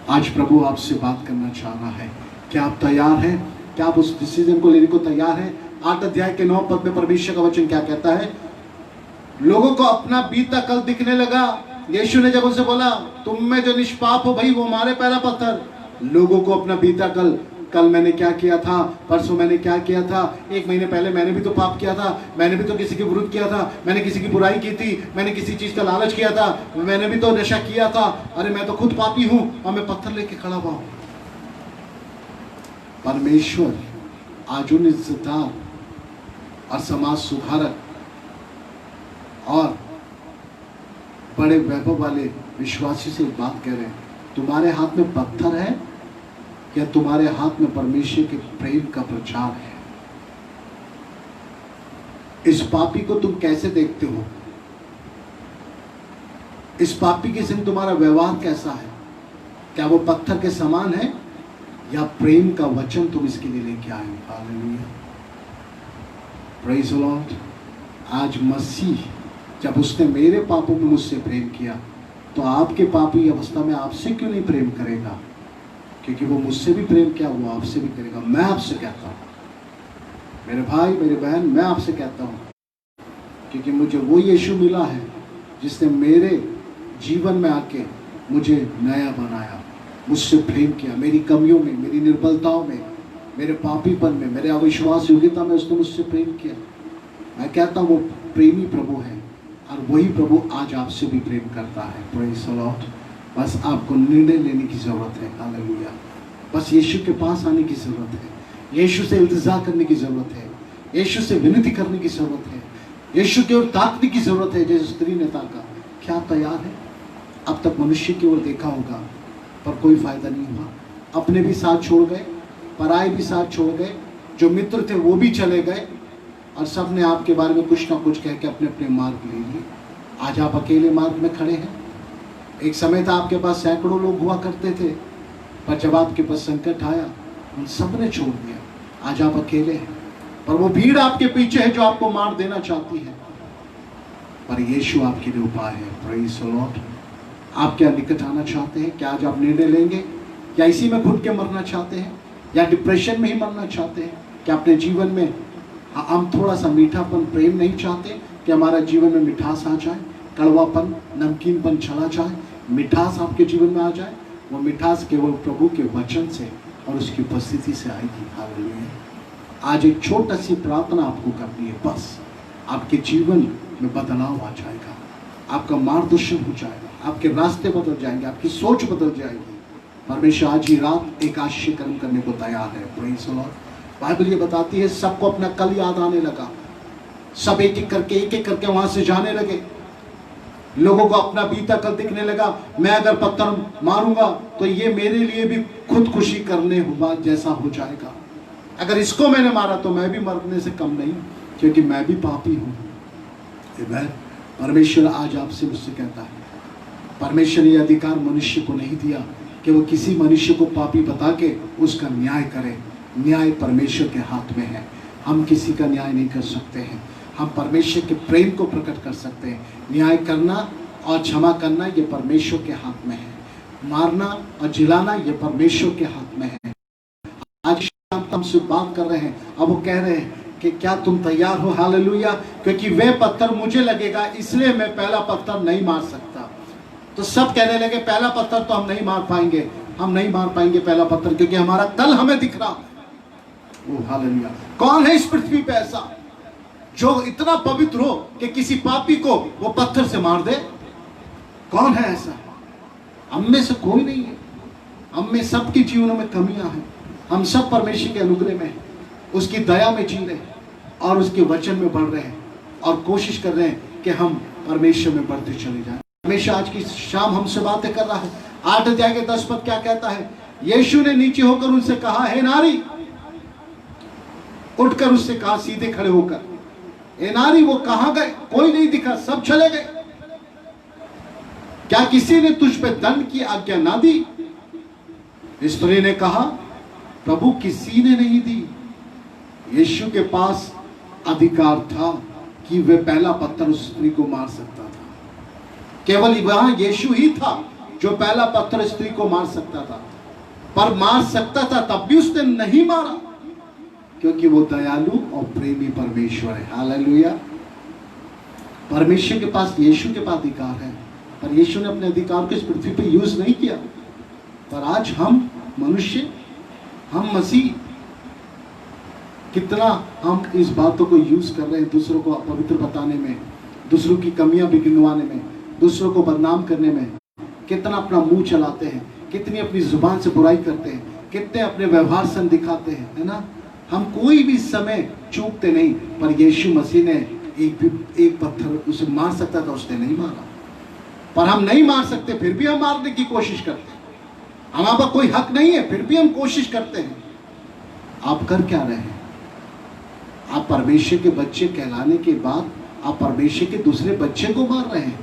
आज प्रभु आपसे बात करना चाह रहा है। क्या आप तैयार हैं? क्या आप उस डिसीजन को लेने को तैयार हैं? 8 अध्याय के 9 पद में परमेश्वर का वचन क्या कहता है? लोगों को अपना बीता कल दिखने लगा। यीशु ने जब उनसे बोला तुम में जो निष्पाप हो भाई वो मारे पहला पत्थर, लोगों को अपना बीता कल मैंने क्या किया था, परसों मैंने क्या किया था, 1 महीने पहले मैंने भी तो पाप किया था, मैंने भी तो किसी के विरुद्ध किया था, मैंने किसी की बुराई की थी, मैंने किसी चीज का लालच किया था, मैंने भी तो नशा किया था, अरे मैं तो खुद पापी हूं और मैं पत्थर लेके खड़ा हुआ हूं। परमेश्वर आज उन इज्जतदार और समाज सुधारक और बड़े वैभव वाले विश्वासी से एक बात कह रहे हैं, तुम्हारे हाथ में पत्थर है या तुम्हारे हाथ में परमेश्वर के प्रेम का प्रचार है? इस पापी को तुम कैसे देखते हो? इस पापी के संग तुम्हारा व्यवहार कैसा है? क्या वो पत्थर के समान है या प्रेम का वचन तुम इसके लिए लेके आए हो? Hallelujah, praise the Lord. आज मसीह जब उसने मेरे पापों में मुझसे प्रेम किया तो आपके पापी अवस्था में आपसे क्यों नहीं प्रेम करेगा? क्योंकि वो मुझसे भी प्रेम किया, वो आपसे भी करेगा। मैं आपसे कहता हूँ मेरे भाई मेरे बहन, मैं आपसे कहता हूँ क्योंकि मुझे वो यीशु मिला है जिसने मेरे जीवन में आके मुझे नया बनाया, मुझसे प्रेम किया, मेरी कमियों में, मेरी निर्बलताओं में, मेरे पापीपन में, मेरे अविश्वास योग्यता में उसने मुझसे प्रेम किया। मैं कहता हूँ वो प्रेमी प्रभु है और वही प्रभु आज आपसे भी प्रेम करता है। Praise the Lord. बस आपको निर्णय लेने की जरूरत है। हालेलुया। बस यीशु के पास आने की जरूरत है, यीशु से इल्तिजा करने की जरूरत है, यीशु से विनती करने की जरूरत है, यीशु की ओर ताकने की जरूरत है। जैसे स्त्री ने ताका, क्या तैयार है? अब तक मनुष्य की ओर देखा होगा पर कोई फायदा नहीं हुआ। अपने भी साथ छोड़ गए, पराए भी साथ छोड़ गए, जो मित्र थे वो भी चले गए और सब ने आपके बारे में कुछ ना कुछ कह के अपने अपने मार्ग ले लिए। आज आप अकेले मार्ग में खड़े हैं। एक समय था आपके पास सैकड़ों लोग हुआ करते थे, पर जब आपके पास संकट आया उन सब ने छोड़ दिया। आज आप अकेले हैं, पर वो भीड़ आपके पीछे है जो आपको मार देना चाहती है, पर यीशु आपके लिए उपाय है। Praise the Lord. आप क्या निकट आना चाहते हैं? क्या आज आप निर्णय लेंगे या इसी में घुट के मरना चाहते हैं या डिप्रेशन में ही मरना चाहते हैं? क्या अपने जीवन में हम थोड़ा सा मीठापन, प्रेम नहीं चाहते कि हमारा जीवन में मिठास आ जाए, कड़वापन, नमकीनपन चला जाए, मिठास आपके जीवन में आ जाए? वो मिठास केवल प्रभु के वचन से और उसकी उपस्थिति से आएगी। हालेलुया। आज एक छोटा सी प्रार्थना आपको करनी है, बस आपके जीवन में बदलाव आ जाएगा, आपका मार्गदर्शन हो जाएगा, आपके रास्ते बदल जाएंगे, आपकी सोच बदल जाएगी। परमेश्वर आज ही रात एक आश्चर्य कर्म करने को तैयार है। Praise the Lord. बाइबल ये बताती है सबको अपना कल याद आने लगा, सब एक एक करके वहां से जाने लगे। लोगों को अपना बीता कल दिखने लगा। मैं अगर पत्थर मारूंगा तो ये मेरे लिए भी खुदकुशी करने हुआ जैसा हो जाएगा। अगर इसको मैंने मारा तो मैं भी मरने से कम नहीं, क्योंकि मैं भी पापी हूं। परमेश्वर आज आपसे मुझसे कहता है, परमेश्वर ने अधिकार मनुष्य को नहीं दिया कि वो किसी मनुष्य को पापी बता के उसका न्याय करे। न्याय परमेश्वर के हाथ में है। हम किसी का न्याय नहीं कर सकते हैं, हम परमेश्वर के प्रेम को प्रकट कर सकते हैं। न्याय करना और क्षमा करना ये परमेश्वर के हाथ में है। मारना और जिलाना ये परमेश्वर के हाथ में है। आज शाम हमसे बात कर रहे हैं, अब वो कह रहे हैं कि क्या तुम तैयार हो? हालेलुया। क्योंकि वे पत्थर मुझे लगेगा इसलिए मैं पहला पत्थर नहीं मार सकता। तो सब कहने लगे पहला पत्थर तो हम नहीं मार पाएंगे, हम नहीं मार पाएंगे पहला पत्थर, क्योंकि हमारा कल हमें दिख रहा। ओ हालेलुया। कौन है इस पृथ्वी पे ऐसा जो इतना पवित्र हो कि किसी पापी को वो पत्थर से मार दे? कौन है ऐसा? हम में से कोई नहीं है। हम में सबके जीवनों में कमियां हैं। हम सब परमेश्वर के अनुग्रह में हैं, उसकी दया में जी रहे हैं और उसके वचन में बढ़ रहे हैं और कोशिश कर रहे हैं कि हम परमेश्वर में बढ़ते चले जाएं। परमेश्वर आज की शाम हमसे बातें कर रहा है। 8 अध्याय के 10 पद क्या कहता है? यीशु ने नीचे होकर उनसे कहा, हे नारी, उठकर उससे कहा सीधे खड़े होकर। ए नारी, वो कहां गए? कोई नहीं दिखा, सब चले गए। क्या किसी ने तुझ पे दंड की आज्ञा ना दी? स्त्री ने कहा, प्रभु किसी ने नहीं दी। यीशु के पास अधिकार था कि वे पहला पत्थर उस स्त्री को मार सकता था। केवल वहां यीशु ही था जो पहला पत्थर स्त्री को मार सकता था, पर मार सकता था तब भी उसने नहीं मारा, क्योंकि वो दयालु और प्रेमी परमेश्वर है। हालेलुया। परमेश्वर के पास, यीशु के पास अधिकार है, पर यीशु ने अपने अधिकार को इस पृथ्वी पे यूज नहीं किया। पर आज हम मनुष्य, हम मसीह, कितना हम इस बातों को यूज कर रहे हैं दूसरों को पवित्र बताने में, दूसरों की कमियां भी गिनवाने में, दूसरों को बदनाम करने में। कितना अपना मुंह चलाते हैं, कितनी अपनी जुबान से बुराई करते हैं, कितने अपने व्यवहार से दिखाते हैं, है ना। हम कोई भी समय चूकते नहीं, पर यीशु मसीह ने एक पत्थर उसे मार सकता था, उसने नहीं मारा। पर हम नहीं मार सकते, फिर भी हम मारने की कोशिश करते हैं। हमारे पास कोई हक नहीं है, फिर भी हम कोशिश करते हैं। आप कर क्या रहे हैं? आप परमेश्वर के बच्चे कहलाने के बाद आप परमेश्वर के दूसरे बच्चे को मार रहे हैं।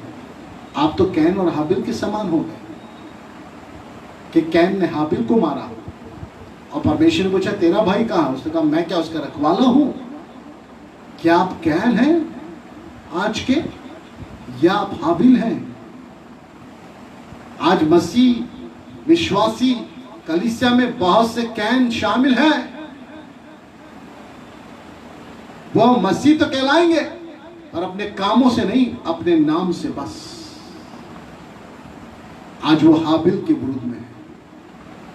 आप तो कैन और हाबिल के समान हो गए कि कैन ने हाबिल को मारा और परमेश्वर ने पूछा तेरा भाई कहाँ? उसने कहा मैं क्या उसका रखवाला हूं? क्या आप कैन हैं आज के, या आप हाबिल हैं? आज मसीह विश्वासी कलीसिया में बहुत से कैन शामिल हैं। वो मसीह तो कहलाएंगे पर अपने कामों से नहीं, अपने नाम से बस। आज वो हाबिल के विरुद्ध में है।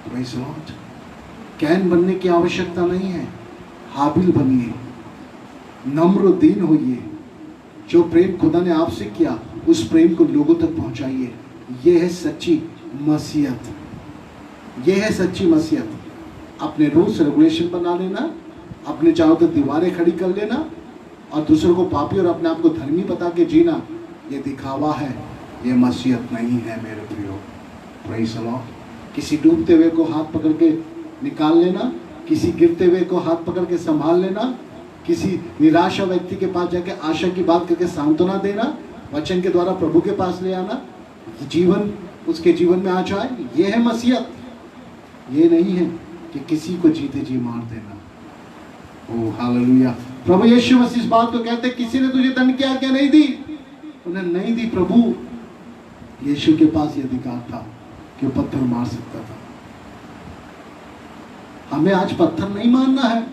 Praise the Lord। कैन बनने की आवश्यकता नहीं है, हाबिल बनिए, नम्र दीन होइए। जो प्रेम खुदा ने आपसे किया उस प्रेम को लोगों तक पहुंचाइए। ये है सच्ची मसीहत, ये है सच्ची मसीहत। अपने रूल्स रेगुलेशन बना लेना, अपने चारों तरफ दीवारें खड़ी कर लेना और दूसरों को पापी और अपने आप को धर्मी बता के जीना, ये दिखावा है, ये मसीहत नहीं है मेरे प्रियो। Praise the Lord. किसी डूबते हुए को हाथ पकड़ के निकाल लेना, किसी गिरते हुए को हाथ पकड़ के संभाल लेना, किसी निराशा व्यक्ति के पास जाके आशा की बात करके सांत्वना देना, वचन के द्वारा प्रभु के पास ले आना, जीवन उसके जीवन में आ जाए, ये है मसीहत। ये नहीं है कि किसी को जीते जी मार देना। ओ हालेलुया। प्रभु यीशु मसीह इस बात को कहते, किसी ने तुझे दंड की आज्ञा नहीं दी, उन्हें नहीं दी। प्रभु यीशु के पास ये अधिकार था कि वो पत्थर मार सकता था। हमें आज पत्थर नहीं मारना है।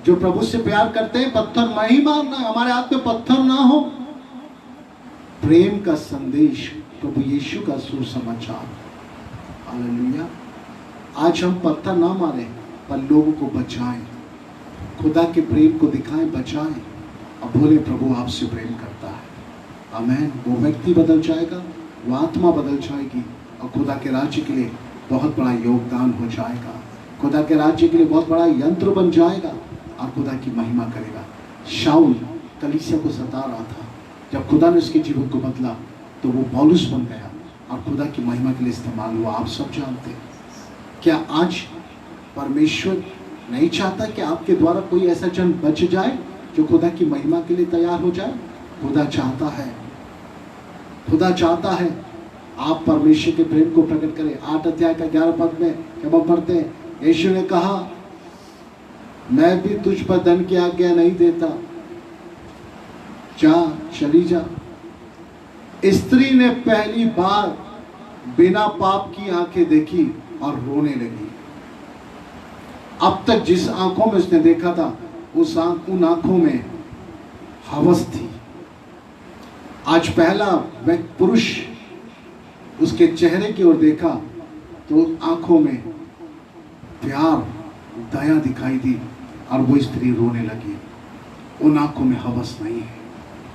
जो प्रभु से प्यार करते हैं पत्थर नहीं मारना है, हमारे हाथ में पत्थर ना हो। प्रेम का संदेश, प्रभु यीशु का सुसमाचार। हालेलुया। आज हम पत्थर ना मारें पर लोगों को बचाएं, खुदा के प्रेम को दिखाएं, बचाएं और बोले प्रभु आपसे प्रेम करता है। आमीन। वो व्यक्ति बदल जाएगा, वो आत्मा बदल जाएगी और खुदा के राज्य के लिए बहुत बड़ा योगदान हो जाएगा। खुदा के राज्य के लिए बहुत बड़ा यंत्र बन जाएगा और खुदा की महिमा करेगा। शाऊल कलीसिया को सता रहा था, जब खुदा ने उसके जीवन को बदला तो वो पौलुस बन गया और खुदा की महिमा के लिए इस्तेमाल हुआ। आप सब जानते हैं। क्या आज परमेश्वर नहीं चाहता कि आपके द्वारा कोई ऐसा जन बच जाए जो खुदा की महिमा के लिए तैयार हो जाए? खुदा चाहता है, खुदा चाहता है आप परमेश्वर के प्रेम को प्रकट करें। 8 अध्याय का 11 पद में जब हम पढ़ते हैं, यीशु ने कहा मैं भी तुझ पर दंड की आज्ञा नहीं देता, जा चली जा। स्त्री ने पहली बार बिना पाप की आंखें देखी और रोने लगी। अब तक जिस आंखों में उसने देखा था उन आंखों में हवस थी। आज पहला पुरुष उसके चेहरे की ओर देखा तो आंखों में प्यार, दया दिखाई दी और वो स्त्री रोने लगी। उन आंखों में हवस नहीं है,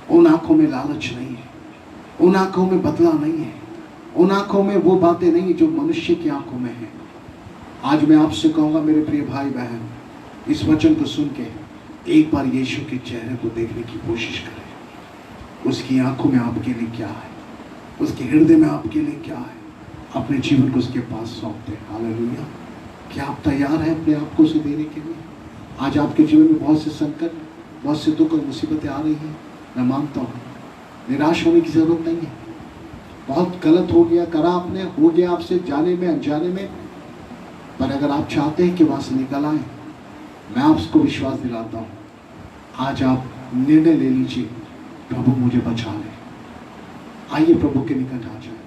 उन आंखों में लालच नहीं है, उन आंखों में बदला नहीं है, उन आंखों में वो बातें नहीं जो मनुष्य की आंखों में है। आज मैं आपसे कहूँगा मेरे प्रिय भाई बहन, इस वचन को सुन के एक बार यीशु के चेहरे को देखने की कोशिश करें। उसकी आंखों में आपके लिए क्या है, उसके हृदय में आपके लिए क्या है। अपने जीवन को उसके पास सौंप दें। हालेलुया। क्या आप तैयार हैं अपने आप को उसे देने के लिए? आज आपके जीवन में बहुत से संकट, बहुत से दुख और मुसीबतें आ रही हैं। मैं मानता हूँ निराश होने की जरूरत नहीं है। बहुत गलत हो गया, करा आपने, हो गया आपसे जाने में अनजाने में, पर अगर आप चाहते हैं कि वहाँ से निकल आए, मैं आपको विश्वास दिलाता हूँ, आज आप निर्णय ले लीजिए, प्रभु मुझे बचा ले। आइए प्रभु के निकट आ जाए,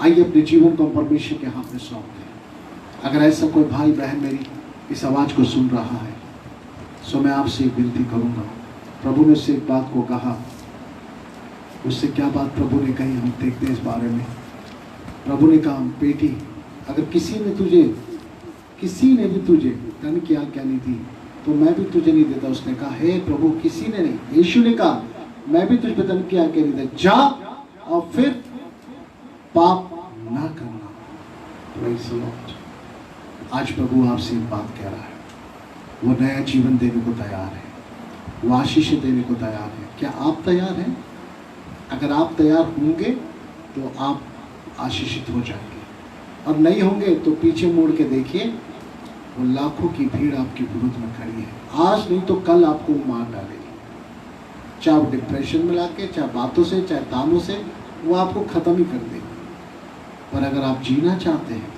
आइए अपने जीवन को परमेश्वर के हाथ में सौंप दें। अगर ऐसा कोई भाई बहन मेरी इस आवाज़ को सुन रहा है, सो मैं आपसे एक विनती करूँगा। प्रभु ने उससे एक बात को कहा उससे क्या बात प्रभु ने कही, हम देखते हैं इस बारे में। प्रभु ने कहा, बेटी, अगर किसी ने भी तुझे धन की आज्ञा नहीं दी तो मैं भी तुझे नहीं देता। उसने कहा, हे प्रभु, किसी ने नहीं। यीशु ने कहा, मैं भी तुझे धन की आज्ञा नहीं देता, जा और फिर पाप ना करना। Praise the Lord। आज प्रभु आपसे एक बात कह रहा है, वो नया जीवन देने को तैयार है, वो आशीष देने को तैयार है। क्या आप तैयार हैं? अगर आप तैयार होंगे तो आप आशीषित हो जाएंगे, और नहीं होंगे तो पीछे मुड़ के देखिए, वो लाखों की भीड़ आपके विरुद्ध में खड़ी है। आज नहीं तो कल आपको वो मार डालेगी, चाहे वो डिप्रेशन में लाके, चाहे बातों से, चाहे तानों से, वो आपको खत्म ही कर देगी। पर अगर आप जीना चाहते हैं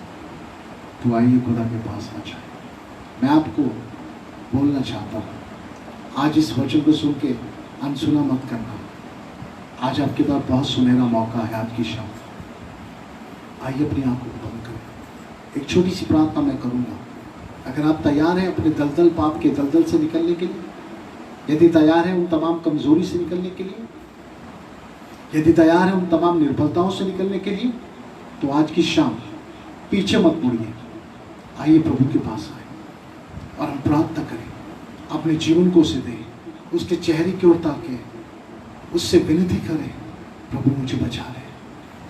तो आइए खुदा के पास आ जाए। मैं आपको बोलना चाहता हूँ, आज इस वचन को सुन के अनसुना मत करना। आज आपके पास बहुत सुनहरा मौका है। आज की शाम आइए अपनी आंखों को बंद करें। एक छोटी सी प्रार्थना मैं करूँगा। अगर आप तैयार हैं अपने दलदल, पाप के दलदल से निकलने के लिए, यदि तैयार हैं उन तमाम कमजोरी से निकलने के लिए, यदि तैयार हैं उन तमाम निर्बलताओं से निकलने के लिए, तो आज की शाम पीछे मत मुड़िए, आइए प्रभु के पास आए और हम प्रार्थना करें। अपने जीवन को उसे दें, उसके चेहरे की ओर ताकें, उससे विनती करें, प्रभु मुझे बचा ले,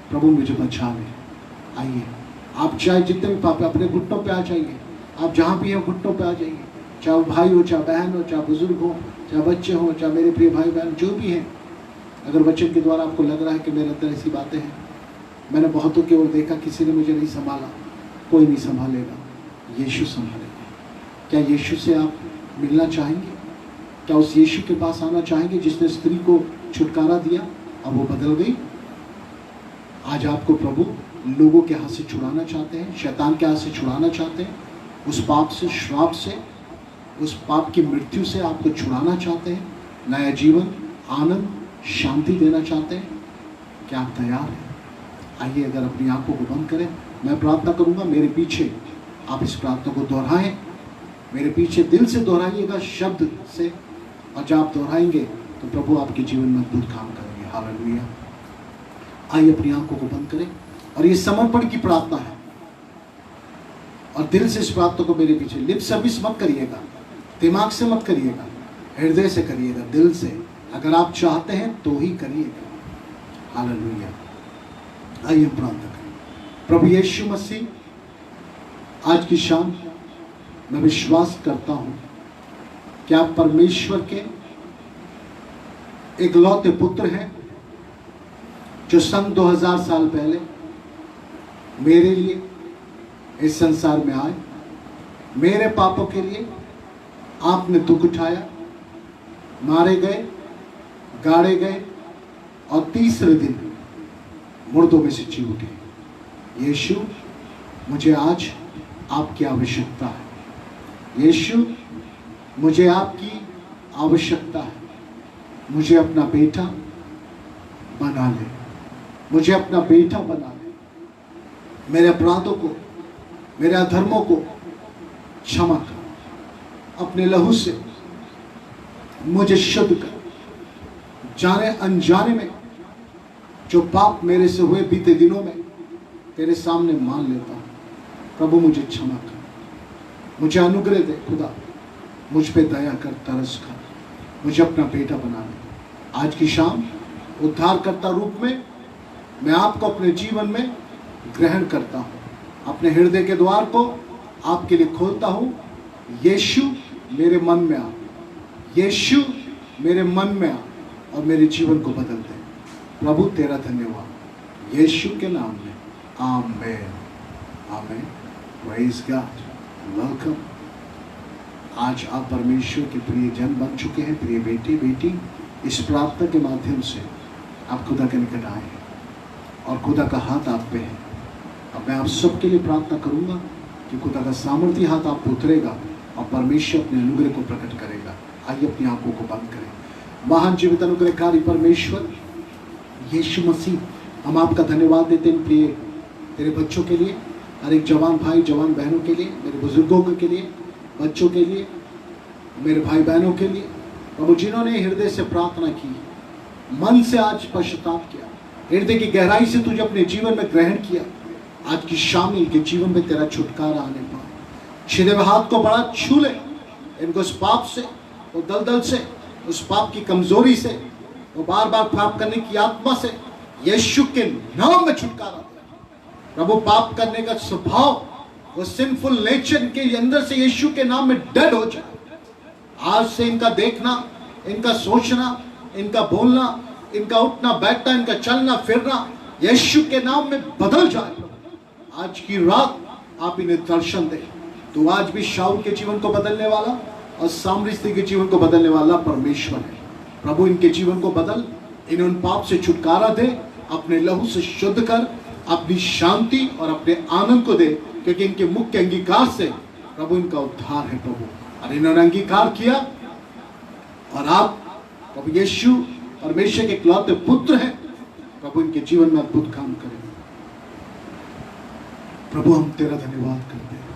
प्रभु मुझे बचा ले। आइए, आप चाहे जितने भी पाप, अपने घुटनों पे आ जाइए। आप जहाँ भी हैं घुटनों पे आ जाइए, चाहे वो भाई हो, चाहे बहन हो, चाहे बुजुर्ग हो, चाहे बच्चे हो, चाहे मेरे प्रिय भाई बहन जो भी हैं। अगर वचन के द्वारा आपको लग रहा है कि मेरे अंदर ऐसी बातें हैं, मैंने बहुतों की ओर देखा, किसी ने मुझे नहीं संभाला, कोई नहीं संभालेगा, यीशु संभालेगा। क्या यीशु से आप मिलना चाहेंगे? क्या उस यीशु के पास आना चाहेंगे जिसने स्त्री को छुटकारा दिया और वो बदल गई? आज आपको प्रभु लोगों के हाथ से छुड़ाना चाहते हैं, शैतान के हाथ से छुड़ाना चाहते हैं, उस पाप से, श्राप से, उस पाप की मृत्यु से आपको छुड़ाना चाहते हैं, नया जीवन, आनंद, शांति देना चाहते हैं। क्या आप तैयार हैं? आइए, अगर अपनी आंखों को बंद करें, मैं प्रार्थना करूंगा, मेरे पीछे आप इस प्रार्थना को दोहराएं, मेरे पीछे दिल से दोहराइएगा, शब्द से, और जब आप दोहराएंगे तो प्रभु आपके जीवन में अद्भुत काम करेंगे। हालेलुया। आइए अपनी आंखों को बंद करें, और ये समर्पण की प्रार्थना है, और दिल से इस प्रार्थना को मेरे पीछे, लिप सर्विस मत करिएगा, दिमाग से मत करिएगा, हृदय से करिएगा, दिल से। अगर आप चाहते हैं तो ही करिएगा। हालेलुया। आइए हम प्रार्थना करें। प्रभु यीशु मसीह, आज की शाम मैं विश्वास करता हूं कि आप परमेश्वर के इकलौते पुत्र हैं, जो सन 2000 साल पहले मेरे लिए इस संसार में आए। मेरे पापों के लिए आपने दुख उठाया, मारे गए, गाड़े गए, और तीसरे दिन मुर्दों में से जी उठे। यीशु, मुझे आज आपकी आवश्यकता है। यीशु, मुझे आपकी आवश्यकता है। मुझे अपना बेटा बना ले, मुझे अपना बेटा बना ले। मेरे अपराधों को, मेरे अधर्मों को क्षमा कर, अपने लहू से मुझे शुद्ध कर। जाने अनजाने में जो पाप मेरे से हुए बीते दिनों में, तेरे सामने मान लेता हूँ। प्रभु मुझे क्षमा कर, मुझे अनुग्रह दे। खुदा, मुझ पे दया कर, तरस कर, मुझे अपना बेटा बना ले। आज की शाम उद्धारकर्ता रूप में मैं आपको अपने जीवन में ग्रहण करता हूँ। अपने हृदय के द्वार को आपके लिए खोलता हूँ। यीशु, मेरे मन में आ। यीशु, मेरे मन में आ और मेरे जीवन को बदल दे। प्रभु, तेरा धन्यवाद, यीशु के नाम में, amen, amen. Praise God. Welcome. आज आप परमेश्वर के प्रिय जन बन चुके हैं, प्रिय बेटे बेटी। इस प्रार्थना के माध्यम से आप खुदा के निकट आए हैं और खुदा का हाथ आप पे है। अब मैं आप सबके लिए प्रार्थना करूंगा कि खुदा का सामर्थ्य हाथ आप पे उतरेगा और परमेश्वर अपने अनुग्रह को प्रकट करेगा। आइए अपनी आंखों को बंद करें। महान जीवित अनुग्रहकारी परमेश्वर यीशु मसीह, हम आपका धन्यवाद देते हैं प्रिय तेरे बच्चों के लिए, हर एक जवान भाई जवान बहनों के लिए, मेरे बुजुर्गों के लिए, बच्चों के लिए, मेरे भाई बहनों के लिए, प्रभु जिन्होंने हृदय से प्रार्थना की मन से आज पश्चाताप किया, हृदय की गहराई से तुझे अपने जीवन में ग्रहण किया, आज की शाम इनके जीवन में तेरा छुटकारा आने पाए। छिदे हुए हाथ को बड़ा छू ले इनको, उस पाप से, वो दलदल से, उस पाप की कमजोरी से, वो बार बार पाप करने की आत्मा से यीशु के नाम में छुटकारा दे। प्रभु पाप करने का स्वभाव, वो सिंफुल नेचर के अंदर से यीशु के नाम में डेड हो जाए। आज से इनका देखना, इनका सोचना, इनका बोलना, इनका उठना बैठना, इनका चलना फिरना यीशु के नाम में बदल जाए। आज की रात आप इन्हें दर्शन दे। तो आज भी शाऊल के जीवन को बदलने वाला और सामरी स्त्री के जीवन को बदलने वाला परमेश्वर है। प्रभु इनके जीवन को बदल, इन्हें उन पाप से छुटकारा दे, अपने लहू से शुद्ध कर, अपनी शांति और अपने आनंद को दे, क्योंकि इनके मुख्य अंगीकार से प्रभु इनका उद्धार है प्रभु। और इन्होंने अंगीकार किया और आप प्रभु यीशु परमेश्वर के इकलौते पुत्र हैं। प्रभु इनके जीवन में अद्भुत काम करें। प्रभु हम तेरा धन्यवाद करते हैं,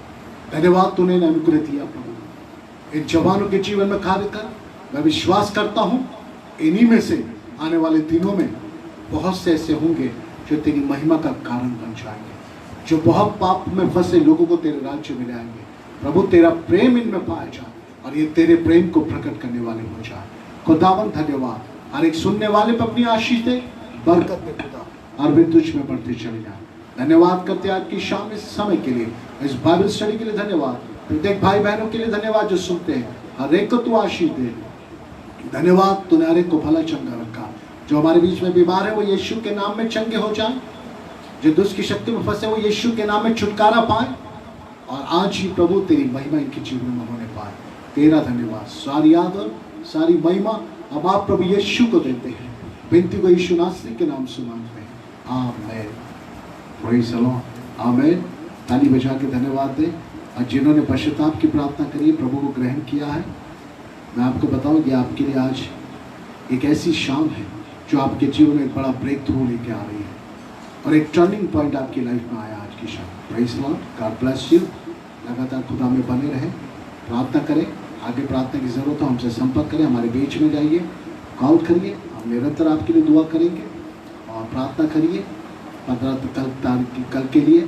धन्यवाद तूने अनुग्रह दिया प्रभु। इन जवानों के जीवन में कार्य कर। मैं विश्वास करता हूं इन्हीं में से आने वाले दिनों में बहुत से ऐसे होंगे जो तेरी महिमा का कारण बन जाएंगे, जो बहुत पाप में फंसे लोगों को तेरे राज्य में लाएंगे। प्रभु तेरा प्रेम इनमें पाया जाए और ये तेरे प्रेम को प्रकट करने वाले हो जाए। खुदावन धन्यवाद, हर एक सुनने वाले पर अपनी आशीष दे, बरकत दे खुदा, और वे तुझ में बढ़ते चले जाए। धन्यवाद करते आज की शाम इस समय के लिए, इस बाइबल स्टडी के लिए धन्यवाद। प्रत्येक भाई बहनों के लिए धन्यवाद जो सुनते हैं, हर एक को तू आशीष दे। धन्यवाद तूने हर एक को भला चंगा रखा। जो हमारे बीच में बीमार है वो यीशु के नाम में चंगे हो जाए, जो दुष्ट की शक्ति में फंसे वो यीशु के नाम में छुटकारा पाए, और आज ही प्रभु तेरी महिमा इनके जीवन में होने पाए। तेरा धन्यवाद, सारी आदर सारी महिमा अब आप प्रभु यीशु को देते हैं। विनती को यीशु नासरी के नाम से मांगते हैं, आमीन। प्रेज़ द लॉर्ड, आमीन। ताली बजा के धन्यवाद दें। और जिन्होंने पश्चाताप की प्रार्थना करी, प्रभु को ग्रहण किया है, मैं आपको बताऊं कि आपके लिए आज एक ऐसी शाम है जो आपके जीवन में एक बड़ा ब्रेक थ्रू लेके आ रही है और एक टर्निंग पॉइंट आपकी लाइफ में आया आज की शाम। Praise the Lord, God bless you. लगातार खुदा में बने रहें, प्रार्थना करें। आगे प्रार्थना की ज़रूरत हो हमसे संपर्क करें, हमारे बीच में जाइए, कॉल करिए, हम निरंतर आपके लिए दुआ करेंगे और प्रार्थना करिए। 15 कल के लिए,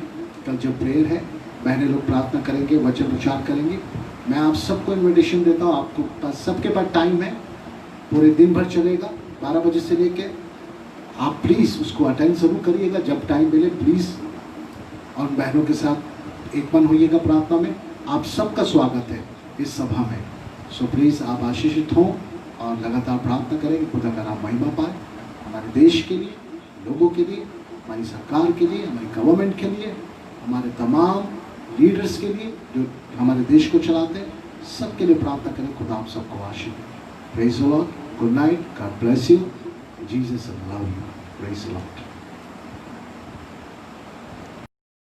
कल जो प्रेयर है, बहनें लोग प्रार्थना करेंगे, वचन प्रचार करेंगे। मैं आप सबको इन्विटेशन देता हूँ, आपको पास सबके पास टाइम है, पूरे दिन भर चलेगा 12 बजे से लेके। आप प्लीज़ उसको अटेंड ज़रूर करिएगा जब टाइम मिले प्लीज़, और बहनों के साथ एक मन होइएगा प्रार्थना में। आप सबका स्वागत है इस सभा में। सो प्लीज़ आप आशीषित हों और लगातार प्रार्थना करें कि खुदा का नाम महिमा पाए, हमारे देश के लिए, लोगों के लिए, हमारी सरकार के लिए, हमारी गवर्नमेंट के लिए, हमारे तमाम लीडर्स के लिए जो हमारे देश को चलाते हैं, सबके लिए प्रार्थना करें। खुदा आप सबको आशीष दे। Praise the lord, good night, God bless you, Jesus love you, praise the Lord.